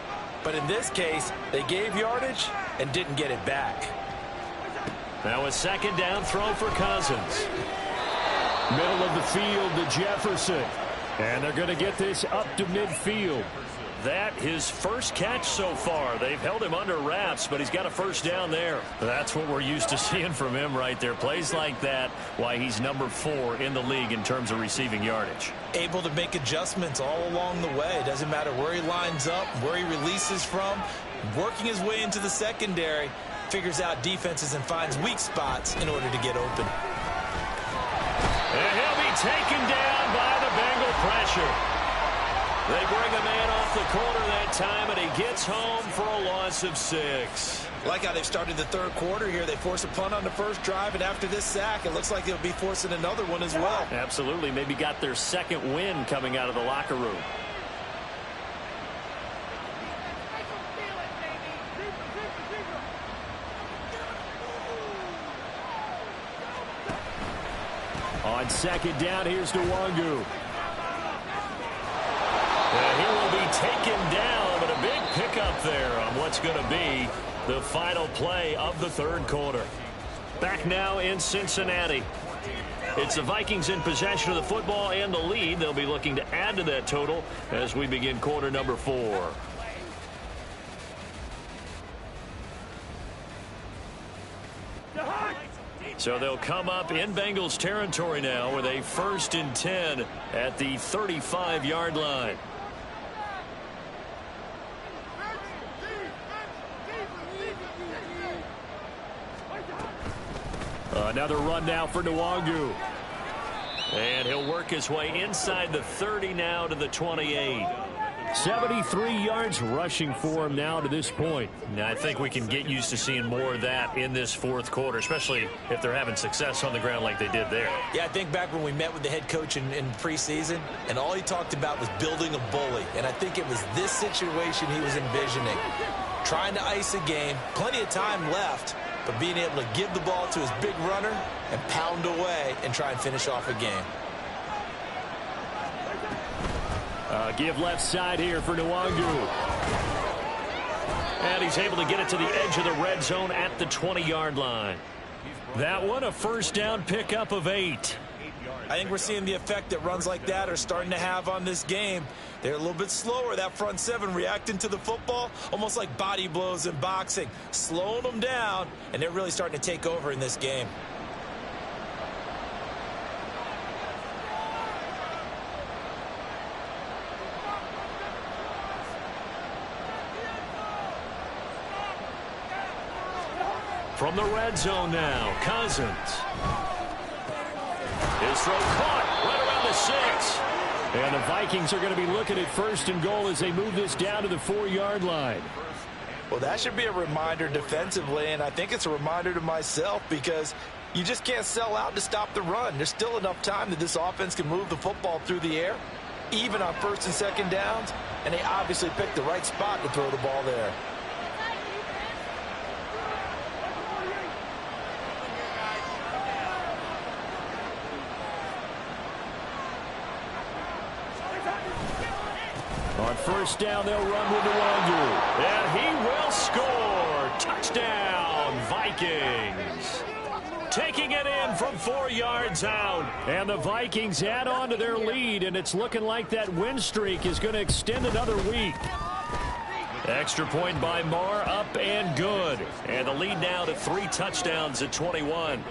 But in this case, they gave yardage and didn't get it back. Now a 2nd down throw for Cousins. Middle of the field to Jefferson. And they're going to get this up to midfield. That his first catch so far. They've held him under wraps, but he's got a 1st down there. That's what we're used to seeing from him right there. Plays like that, why he's number 4 in the league in terms of receiving yardage. Able to make adjustments all along the way. Doesn't matter where he lines up, where he releases from. Working his way into the secondary, figures out defenses and finds weak spots in order to get open. And he'll be taken down by the Bengal pressure. They bring a man off the corner that time, and he gets home for a loss of 6. Like how they've started the 3rd quarter here. They force a punt on the 1st drive, and after this sack, it looks like they'll be forcing another one as well. Absolutely. Maybe got their 2nd win coming out of the locker room. On 2nd down, here's Nwangu. And he will be taken down, but a big pickup there on what's going to be the final play of the 3rd quarter. Back now in Cincinnati. It's the Vikings in possession of the football and the lead. They'll be looking to add to that total as we begin quarter number 4. So they'll come up in Bengals territory now with a 1st and 10 at the 35-yard line. Another run now for Nwangu. And he'll work his way inside the 30 now to the 28. 73 yards rushing for him now to this point. Now, I think we can get used to seeing more of that in this 4th quarter, especially if they're having success on the ground like they did there. Yeah, I think back when we met with the head coach in preseason, and all he talked about was building a bully. And I think it was this situation he was envisioning. Trying to ice a game, plenty of time left, but being able to give the ball to his big runner and pound away and try and finish off a game. Give left side here for Nwangu. And he's able to get it to the edge of the red zone at the 20-yard line. That one, a 1st down pickup of 8. I think we're seeing the effect that runs like that are starting to have on this game. They're a little bit slower, that front 7, reacting to the football, almost like body blows in boxing, slowing them down, and they're really starting to take over in this game. From the red zone now, Cousins. His throw caught right around the 6. And the Vikings are going to be looking at 1st and goal as they move this down to the 4-yard line. Well, that should be a reminder defensively, and I think it's a reminder to myself because you just can't sell out to stop the run. There's still enough time that this offense can move the football through the air, even on 1st and 2nd downs, and they obviously picked the right spot to throw the ball there. On 1st down, they'll run with the Wandu. And he will score. Touchdown, Vikings. Taking it in from 4 yards out. And the Vikings add on to their lead, and it's looking like that win streak is going to extend another week. Extra point by Marr, up and good. And the lead now to 3 touchdowns at 21.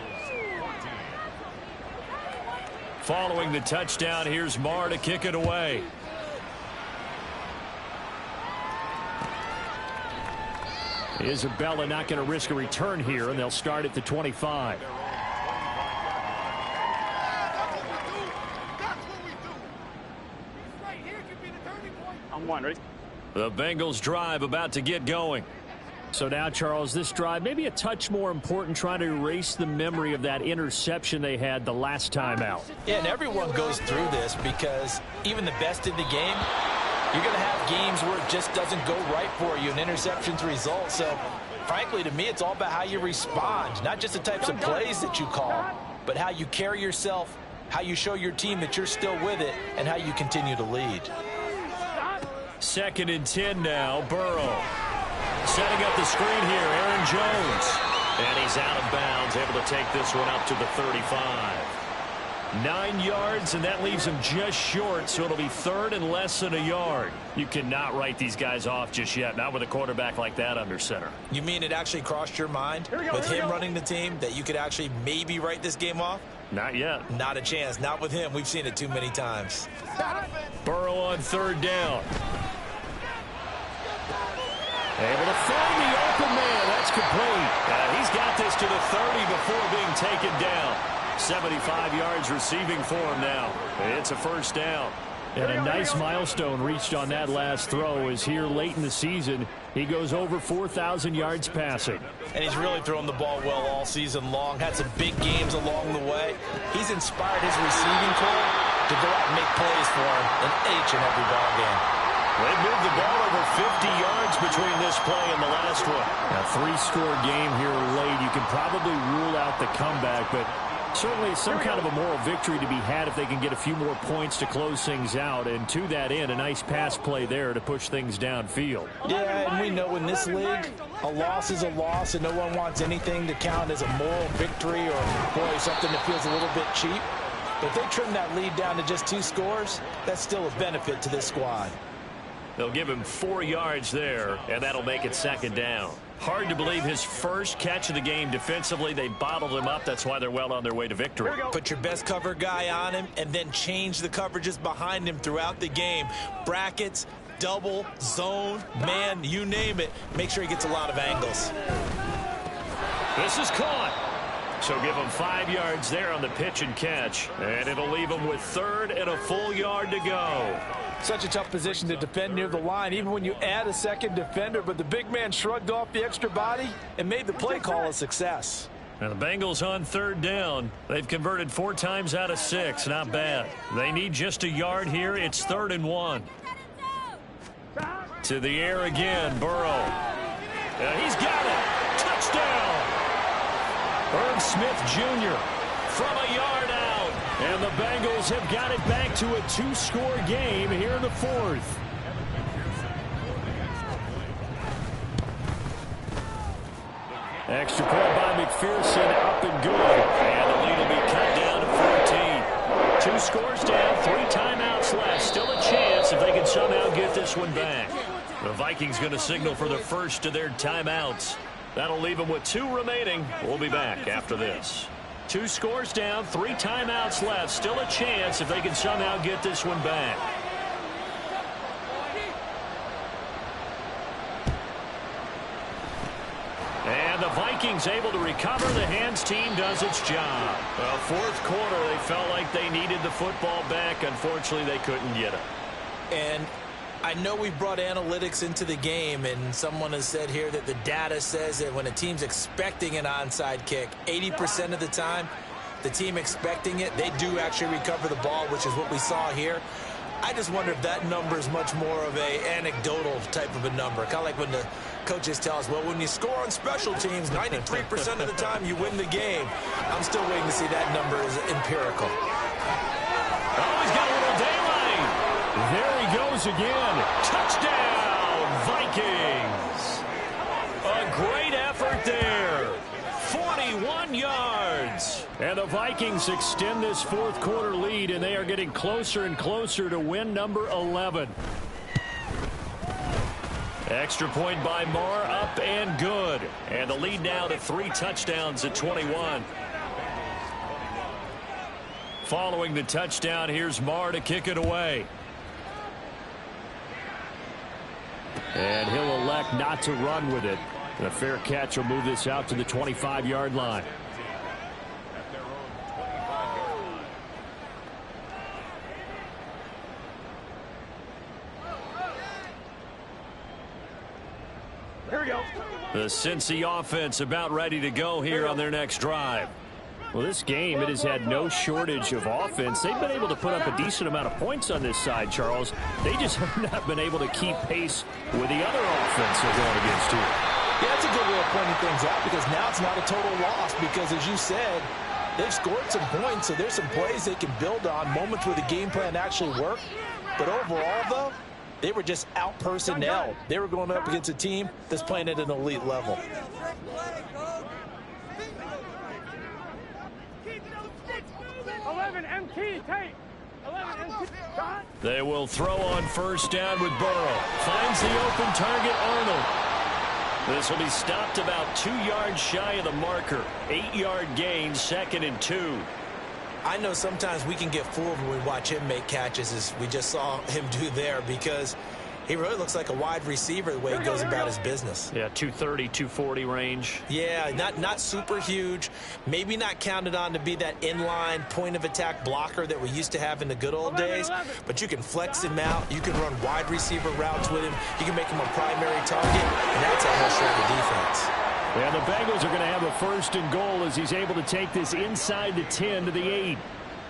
Following the touchdown, here's Marr to kick it away. Isabella not going to risk a return here, and they'll start at the 25. I'm one, ready? The Bengals drive about to get going. So now, Charles, this drive maybe a touch more important, trying to erase the memory of that interception they had the last time out. Yeah, and everyone goes through this because even the best in the game, you're going to have games where it just doesn't go right for you, and interceptions result. So, frankly, to me, it's all about how you respond, not just the types of plays that you call, but how you carry yourself, how you show your team that you're still with it, and how you continue to lead. 2nd and 10 now, Burrow. Setting up the screen here, Aaron Jones. And he's out of bounds, able to take this one up to the 35. 9 yards, and that leaves him just short, so it'll be 3rd and less than a yard. You cannot write these guys off just yet, not with a quarterback like that under center. You mean it actually crossed your mind with him running the team that you could actually maybe write this game off? Not yet. Not a chance. Not with him. We've seen it too many times. Burrow on 3rd down. Able to find the open man. That's complete. He's got this to the 30 before being taken down. 75 yards receiving for him now. It's a 1st down. And a nice milestone reached on that last throw is here late in the season. He goes over 4,000 yards passing. And he's really thrown the ball well all season long. Had some big games along the way. He's inspired his receiving corps to go out and make plays for him in each and every ball game. They've moved the ball over 50 yards between this play and the last one. A 3-score game here late. You can probably rule out the comeback, but certainly some kind of a moral victory to be had if they can get a few more points to close things out. And to that end, a nice pass play there to push things downfield. Yeah, and we know in this league, a loss is a loss, and no one wants anything to count as a moral victory or, boy, something that feels a little bit cheap. But if they trim that lead down to just 2 scores, that's still a benefit to this squad. They'll give him 4 yards there, and that'll make it 2nd down. Hard to believe his first catch of the game defensively. They bottled him up. That's why they're well on their way to victory. Put your best cover guy on him and then change the coverages behind him throughout the game. Brackets, double, zone, man, you name it. Make sure he gets a lot of angles. This is caught. So give him 5 yards there on the pitch and catch. And it'll leave him with 3rd and a full yard to go. Such a tough position to defend near the line, even when you add a second defender. But the big man shrugged off the extra body and made the play call a success. And the Bengals on 3rd down. They've converted 4 times out of 6. Not bad. They need just a yard here. It's 3rd and 1. To the air again, Burrow. He's got it. Touchdown. Herb Smith Jr. from a yard out. And the Bengals have got it back to a 2-score game here in the 4th. Extra point by McPherson, up and good. And the lead will be cut down to 14. 2 scores down, 3 timeouts left. Still a chance if they can somehow get this one back. The Vikings going to signal for the first of their timeouts. That'll leave them with 2 remaining. We'll be back after this. 2 scores down, 3 timeouts left. Still a chance if they can somehow get this one back. And the Vikings Vikings able to recover. The hands team does its job. Well, fourth quarter, they felt like they needed the football back. Unfortunately, they couldn't get it. And I know we brought analytics into the game, and someone has said here that the data says that when a team's expecting an onside kick, 80% of the time, the team expecting it, they do actually recover the ball, which is what we saw here. I just wonder if that number is much more of a anecdotal type of a number. Kind of like when the coaches tell us, well, when you score on special teams, 93% of the time you win the game. I'm still waiting to see that number is empirical. Oh, he's got a little daylight. There he goes again. Touchdown, Vikings. A great effort there. 41 yards. And the Vikings extend this fourth quarter lead, and they are getting closer and closer to win number 11. Extra point by Marr, up and good. And the lead now to 3 touchdowns at 21. Following the touchdown, here's Marr to kick it away. And he'll elect not to run with it. And a fair catch will move this out to the 25-yard line. Here we go. The Cincy offense about ready to go here on their next drive. Well, this game, it has had no shortage of offense. They've been able to put up a decent amount of points on this side, Charles. They just have not been able to keep pace with the other offense they're going against here. Yeah, that's a good way of pointing things out, because now it's not a total loss, because as you said, they've scored some points, so there's some plays they can build on, moments where the game plan actually worked. But overall, though, they were just out-personnel. They were going up against a team that's playing at an elite level. They will throw on first down with Burrow. Finds the open target, Arnold. This will be stopped about 2 yards shy of the marker. 8-yard gain, 2nd and 2. I know sometimes we can get fooled when we watch him make catches, as we just saw him do there, because he really looks like a wide receiver the way he goes about his business. Yeah, 230, 240 range. Yeah, not super huge. Maybe not counted on to be that inline point-of-attack blocker that we used to have in the good old days. But you can flex him out. You can run wide receiver routes with him. You can make him a primary target, and that's how he'll show the defense. And the Bengals are going to have a 1st and goal as he's able to take this inside the 10 to the 8.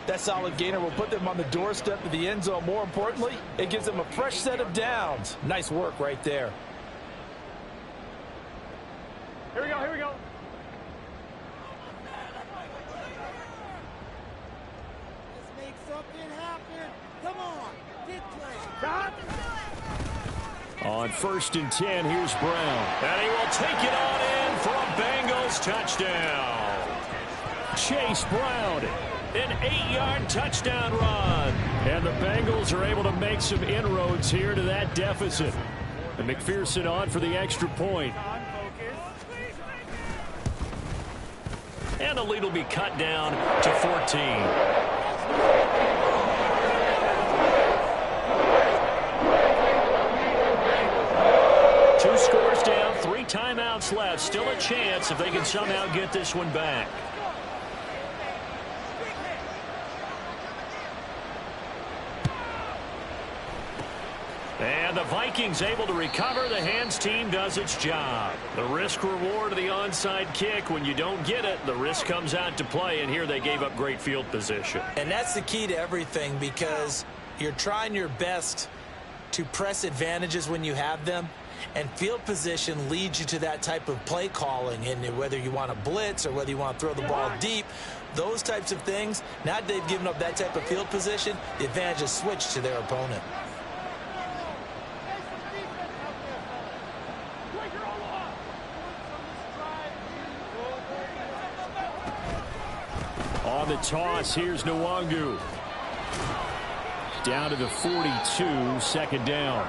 That solid gainer will put them on the doorstep of the end zone. More importantly, it gives them a fresh set of downs. Nice work right there. Here we go, here we go. Let's make something happen. Come on, get playing. On 1st and 10, here's Brown. And he will take it on in for a Bengals touchdown. Chase Brown, an 8-yard touchdown run. And the Bengals are able to make some inroads here to that deficit. And McPherson on for the extra point. And the lead will be cut down to 14. Two scores down, 3 timeouts left. Still a chance if they can somehow get this one back. And the Vikings able to recover. The hands team does its job. The risk reward of the onside kick. When you don't get it, the risk comes out to play. And here they gave up great field position. And that's the key to everything, because you're trying your best to press advantages when you have them. And field position leads you to that type of play calling. And whether you want to blitz or whether you want to throw the ball deep, those types of things, now that they've given up that type of field position, the advantage is switched to their opponent. On the toss, here's Nwangu. Down to the 42, 2nd down.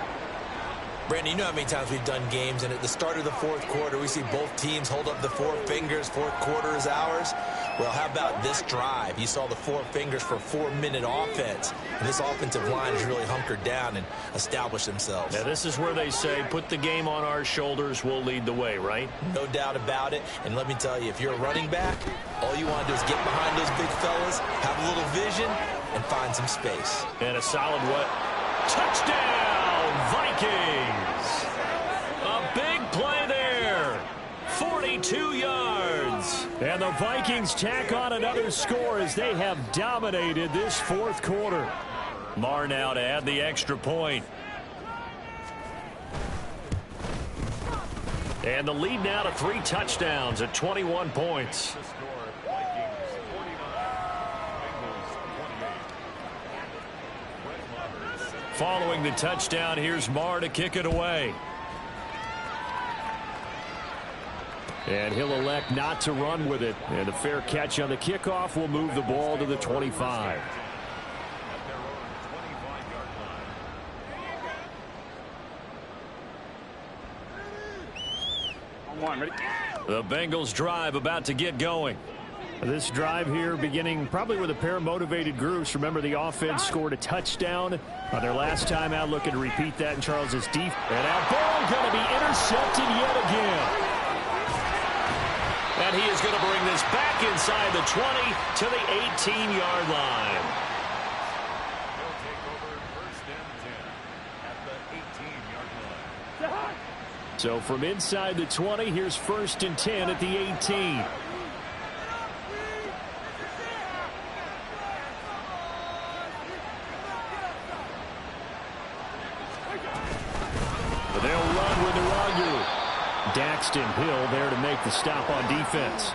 Brandon, you know how many times we've done games, and at the start of the fourth quarter, we see both teams hold up the four fingers, fourth quarter is ours. Well, how about this drive? You saw the four fingers for 4-minute offense, and this offensive line has really hunkered down and established themselves. Now, this is where they say, put the game on our shoulders, we'll lead the way, right? No doubt about it, and let me tell you, if you're a running back, all you want to do is get behind those big fellas, have a little vision, and find some space. And a solid what? Touchdown, Vikings! A big play there. 42 yards. And the Vikings tack on another score as they have dominated this fourth quarter. Marr now to add the extra point. And the lead now to 3 touchdowns at 21 points. Following the touchdown, here's Marr to kick it away. And he'll elect not to run with it. And a fair catch on the kickoff will move the ball to the 25. The Bengals drive about to get going. This drive here beginning probably with a pair of motivated groups. Remember, the offense scored a touchdown on their last time out. Looking to repeat that in Charles's defense. And that ball going to be intercepted yet again. And he is going to bring this back inside the 20 to the 18-yard line. He'll take over first and 10 at the 18-yard line. So from inside the 20, here's first and 10 at the 18. They'll run with Nwangu. Daxton Hill there to make the stop on defense.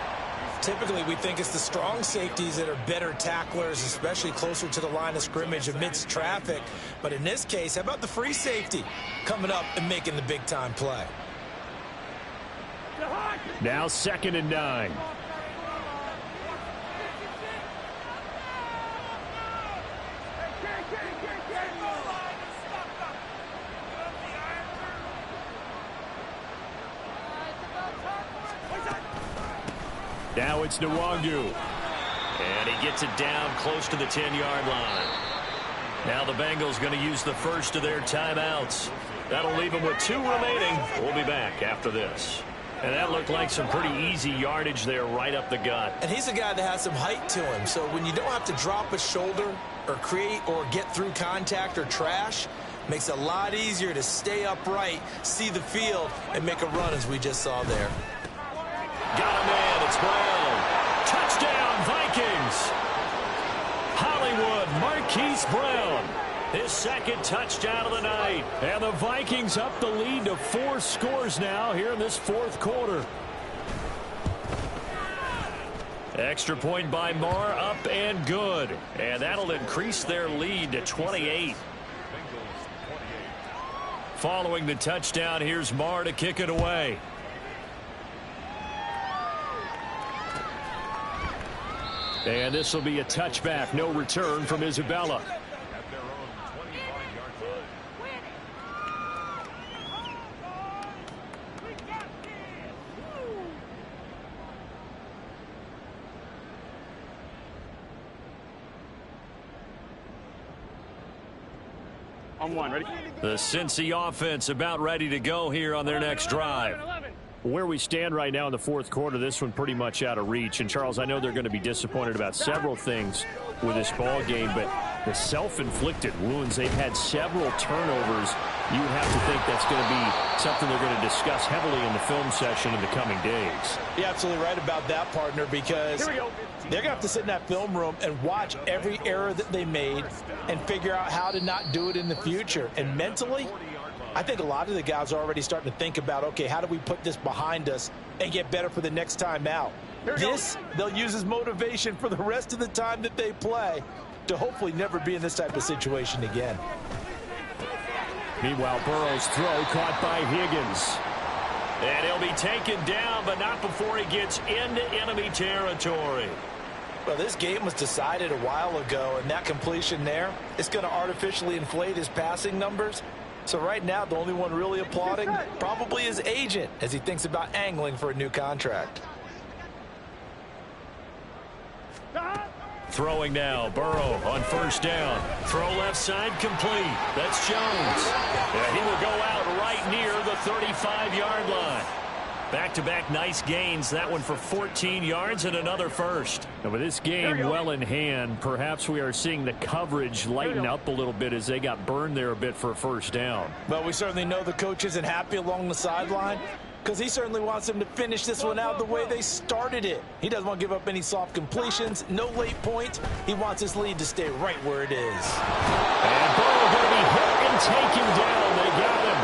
Typically, we think it's the strong safeties that are better tacklers, especially closer to the line of scrimmage amidst traffic. But in this case, how about the free safety coming up and making the big-time play? Now 2nd and 9. Now it's Nwangu. And he gets it down close to the 10-yard line. Now the Bengals going to use the first of their timeouts. That'll leave them with 2 remaining. We'll be back after this. And that looked like some pretty easy yardage there right up the gut. And he's a guy that has some height to him. So when you don't have to drop a shoulder or create or get through contact or trash, makes it a lot easier to stay upright, see the field, and make a run as we just saw there. Got a man. It's Brown. Touchdown, Vikings. Hollywood Marquise Brown. His 2nd touchdown of the night. And the Vikings up the lead to 4 scores now here in this fourth quarter. Extra point by Marr, up and good. And that'll increase their lead to 28. Following the touchdown, here's Marr to kick it away. And this will be a touchback. No return from Isabella. At their own 25-yard line. On 1, ready? The Cincy offense about ready to go here on their next drive. Where we stand right now in the fourth quarter, this one pretty much out of reach. And, Charles, I know they're going to be disappointed about several things with this ball game, but the self-inflicted wounds, they've had several turnovers. You have to think that's going to be something they're going to discuss heavily in the film session in the coming days. You're absolutely right about that, partner, because they're going to have to sit in that film room and watch every error that they made and figure out how to not do it in the future. And mentally, I think a lot of the guys are already starting to think about, okay, how do we put this behind us and get better for the next time out? This, they'll use as motivation for the rest of the time that they play to hopefully never be in this type of situation again. Meanwhile, Burrow's throw caught by Higgins. And he'll be taken down, but not before he gets into enemy territory. Well, this game was decided a while ago, and that completion there is going to artificially inflate his passing numbers. So right now, the only one really applauding probably his agent as he thinks about angling for a new contract. Throwing now, Burrow on first down. Throw left side complete. That's Jones. Yeah, he will go out right near the 35-yard line. Back-to-back nice gains. That one for 14 yards and another first. And with this game well in hand, perhaps we are seeing the coverage lighten up a little bit as they got burned there a bit for a first down. But we certainly know the coach isn't happy along the sideline because he certainly wants them to finish this one out the way they started it. He doesn't want to give up any soft completions, no late points. He wants his lead to stay right where it is. And Burrow going to be hit and taken down. They got him.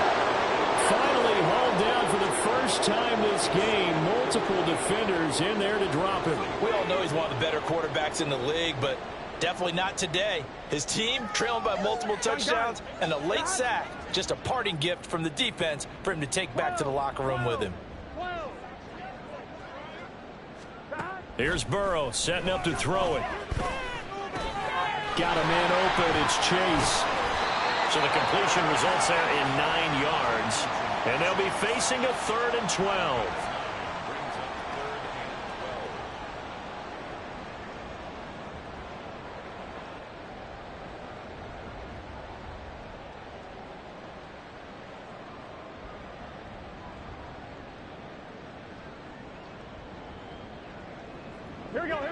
Finally hauled down for the first time this game. Multiple defenders in there to drop him. We all know he's one of the better quarterbacks in the league, but definitely not today. His team trailing by multiple touchdowns and a late sack. Just a parting gift from the defense for him to take back to the locker room with him. Here's Burrow setting up to throw it. Got a man open. It's Chase. So the completion results there in 9 yards. And they'll be facing a 3rd and 12.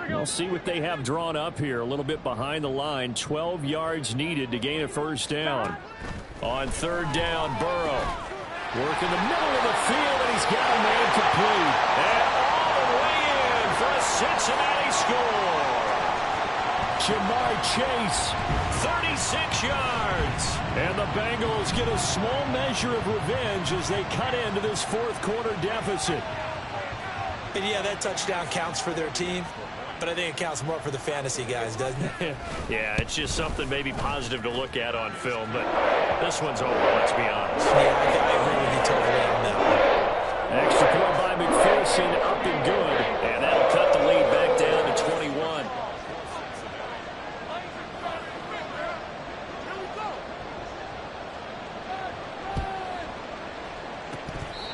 We'll see what they have drawn up here. A little bit behind the line. 12 yards needed to gain a first down. On 3rd down, Burrow. Work in the middle of the field, and he's got a man complete. And all the way in for a Cincinnati score. Jamar Chase. 36 yards. And the Bengals get a small measure of revenge as they cut into this 4th quarter deficit. And yeah, that touchdown counts for their team, but I think it counts more for the fantasy guys, doesn't it? Yeah, it's just something maybe positive to look at on film, but this one's over, let's be honest. Yeah, I agree with you totally on that one. Extra point by McPherson, up and good. And that'll cut the lead back down to 21.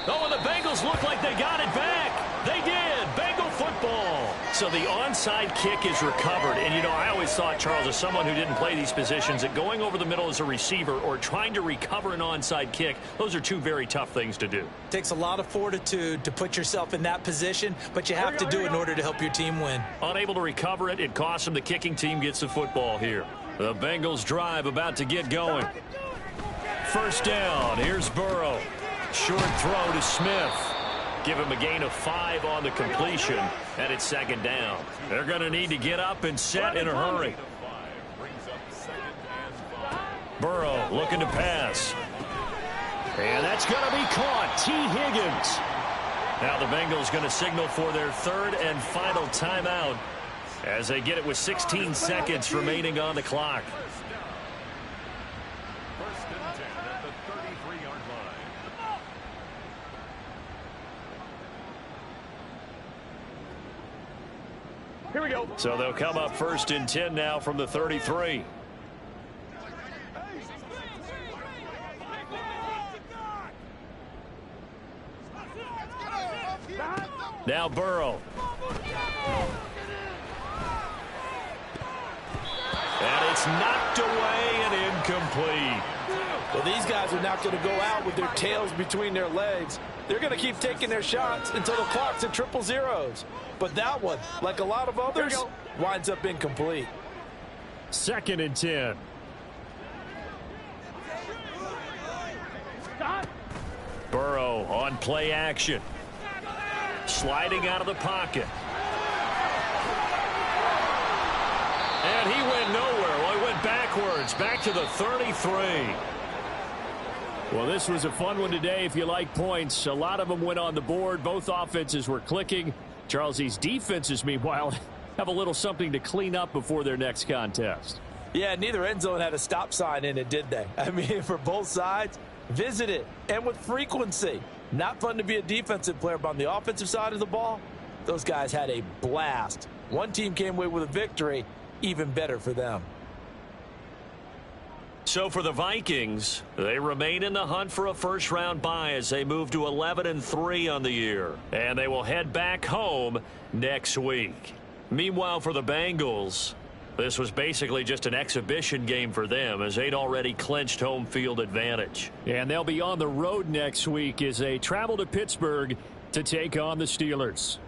Oh, and the Bengals look like they got it back. They did. Bengal football. So the onside kick is recovered. And, you know, I always thought, Charles, as someone who didn't play these positions, that going over the middle as a receiver or trying to recover an onside kick, those are two very tough things to do. Takes a lot of fortitude to put yourself in that position, but you have to do it in order to help your team win. Unable to recover it, it costs them. The kicking team gets the football here. The Bengals drive about to get going. First down. Here's Burrow. Short throw to Smith. Give him a gain of 5 on the completion, and it's 2nd down. They're going to need to get up and set in a hurry. Burrow looking to pass. And that's going to be caught. T. Higgins. Now the Bengals going to signal for their 3rd and final timeout as they get it with 16 seconds remaining on the clock. Here we go. So they'll come up 1st and 10 now from the 33. Now Burrow. And it's knocked away and incomplete. Well, these guys are not going to go out with their tails between their legs. They're going to keep taking their shots until the clock's at 000. But that one, like a lot of others, winds up incomplete. 2nd and 10. Burrow on play action. Sliding out of the pocket. And he went nowhere. Well, he went backwards, back to the 33. Well, this was a fun one today if you like points. A lot of them went on the board. Both offenses were clicking. Charles, these defenses, meanwhile, have a little something to clean up before their next contest. Yeah, neither end zone had a stop sign in it, did they? I mean, for both sides, visit it, and with frequency. Not fun to be a defensive player, but on the offensive side of the ball, those guys had a blast. One team came away with a victory, even better for them. So for the Vikings, they remain in the hunt for a first-round bye as they move to 11-3 on the year. And they will head back home next week. Meanwhile, for the Bengals, this was basically just an exhibition game for them as they'd already clinched home field advantage. And they'll be on the road next week as they travel to Pittsburgh to take on the Steelers.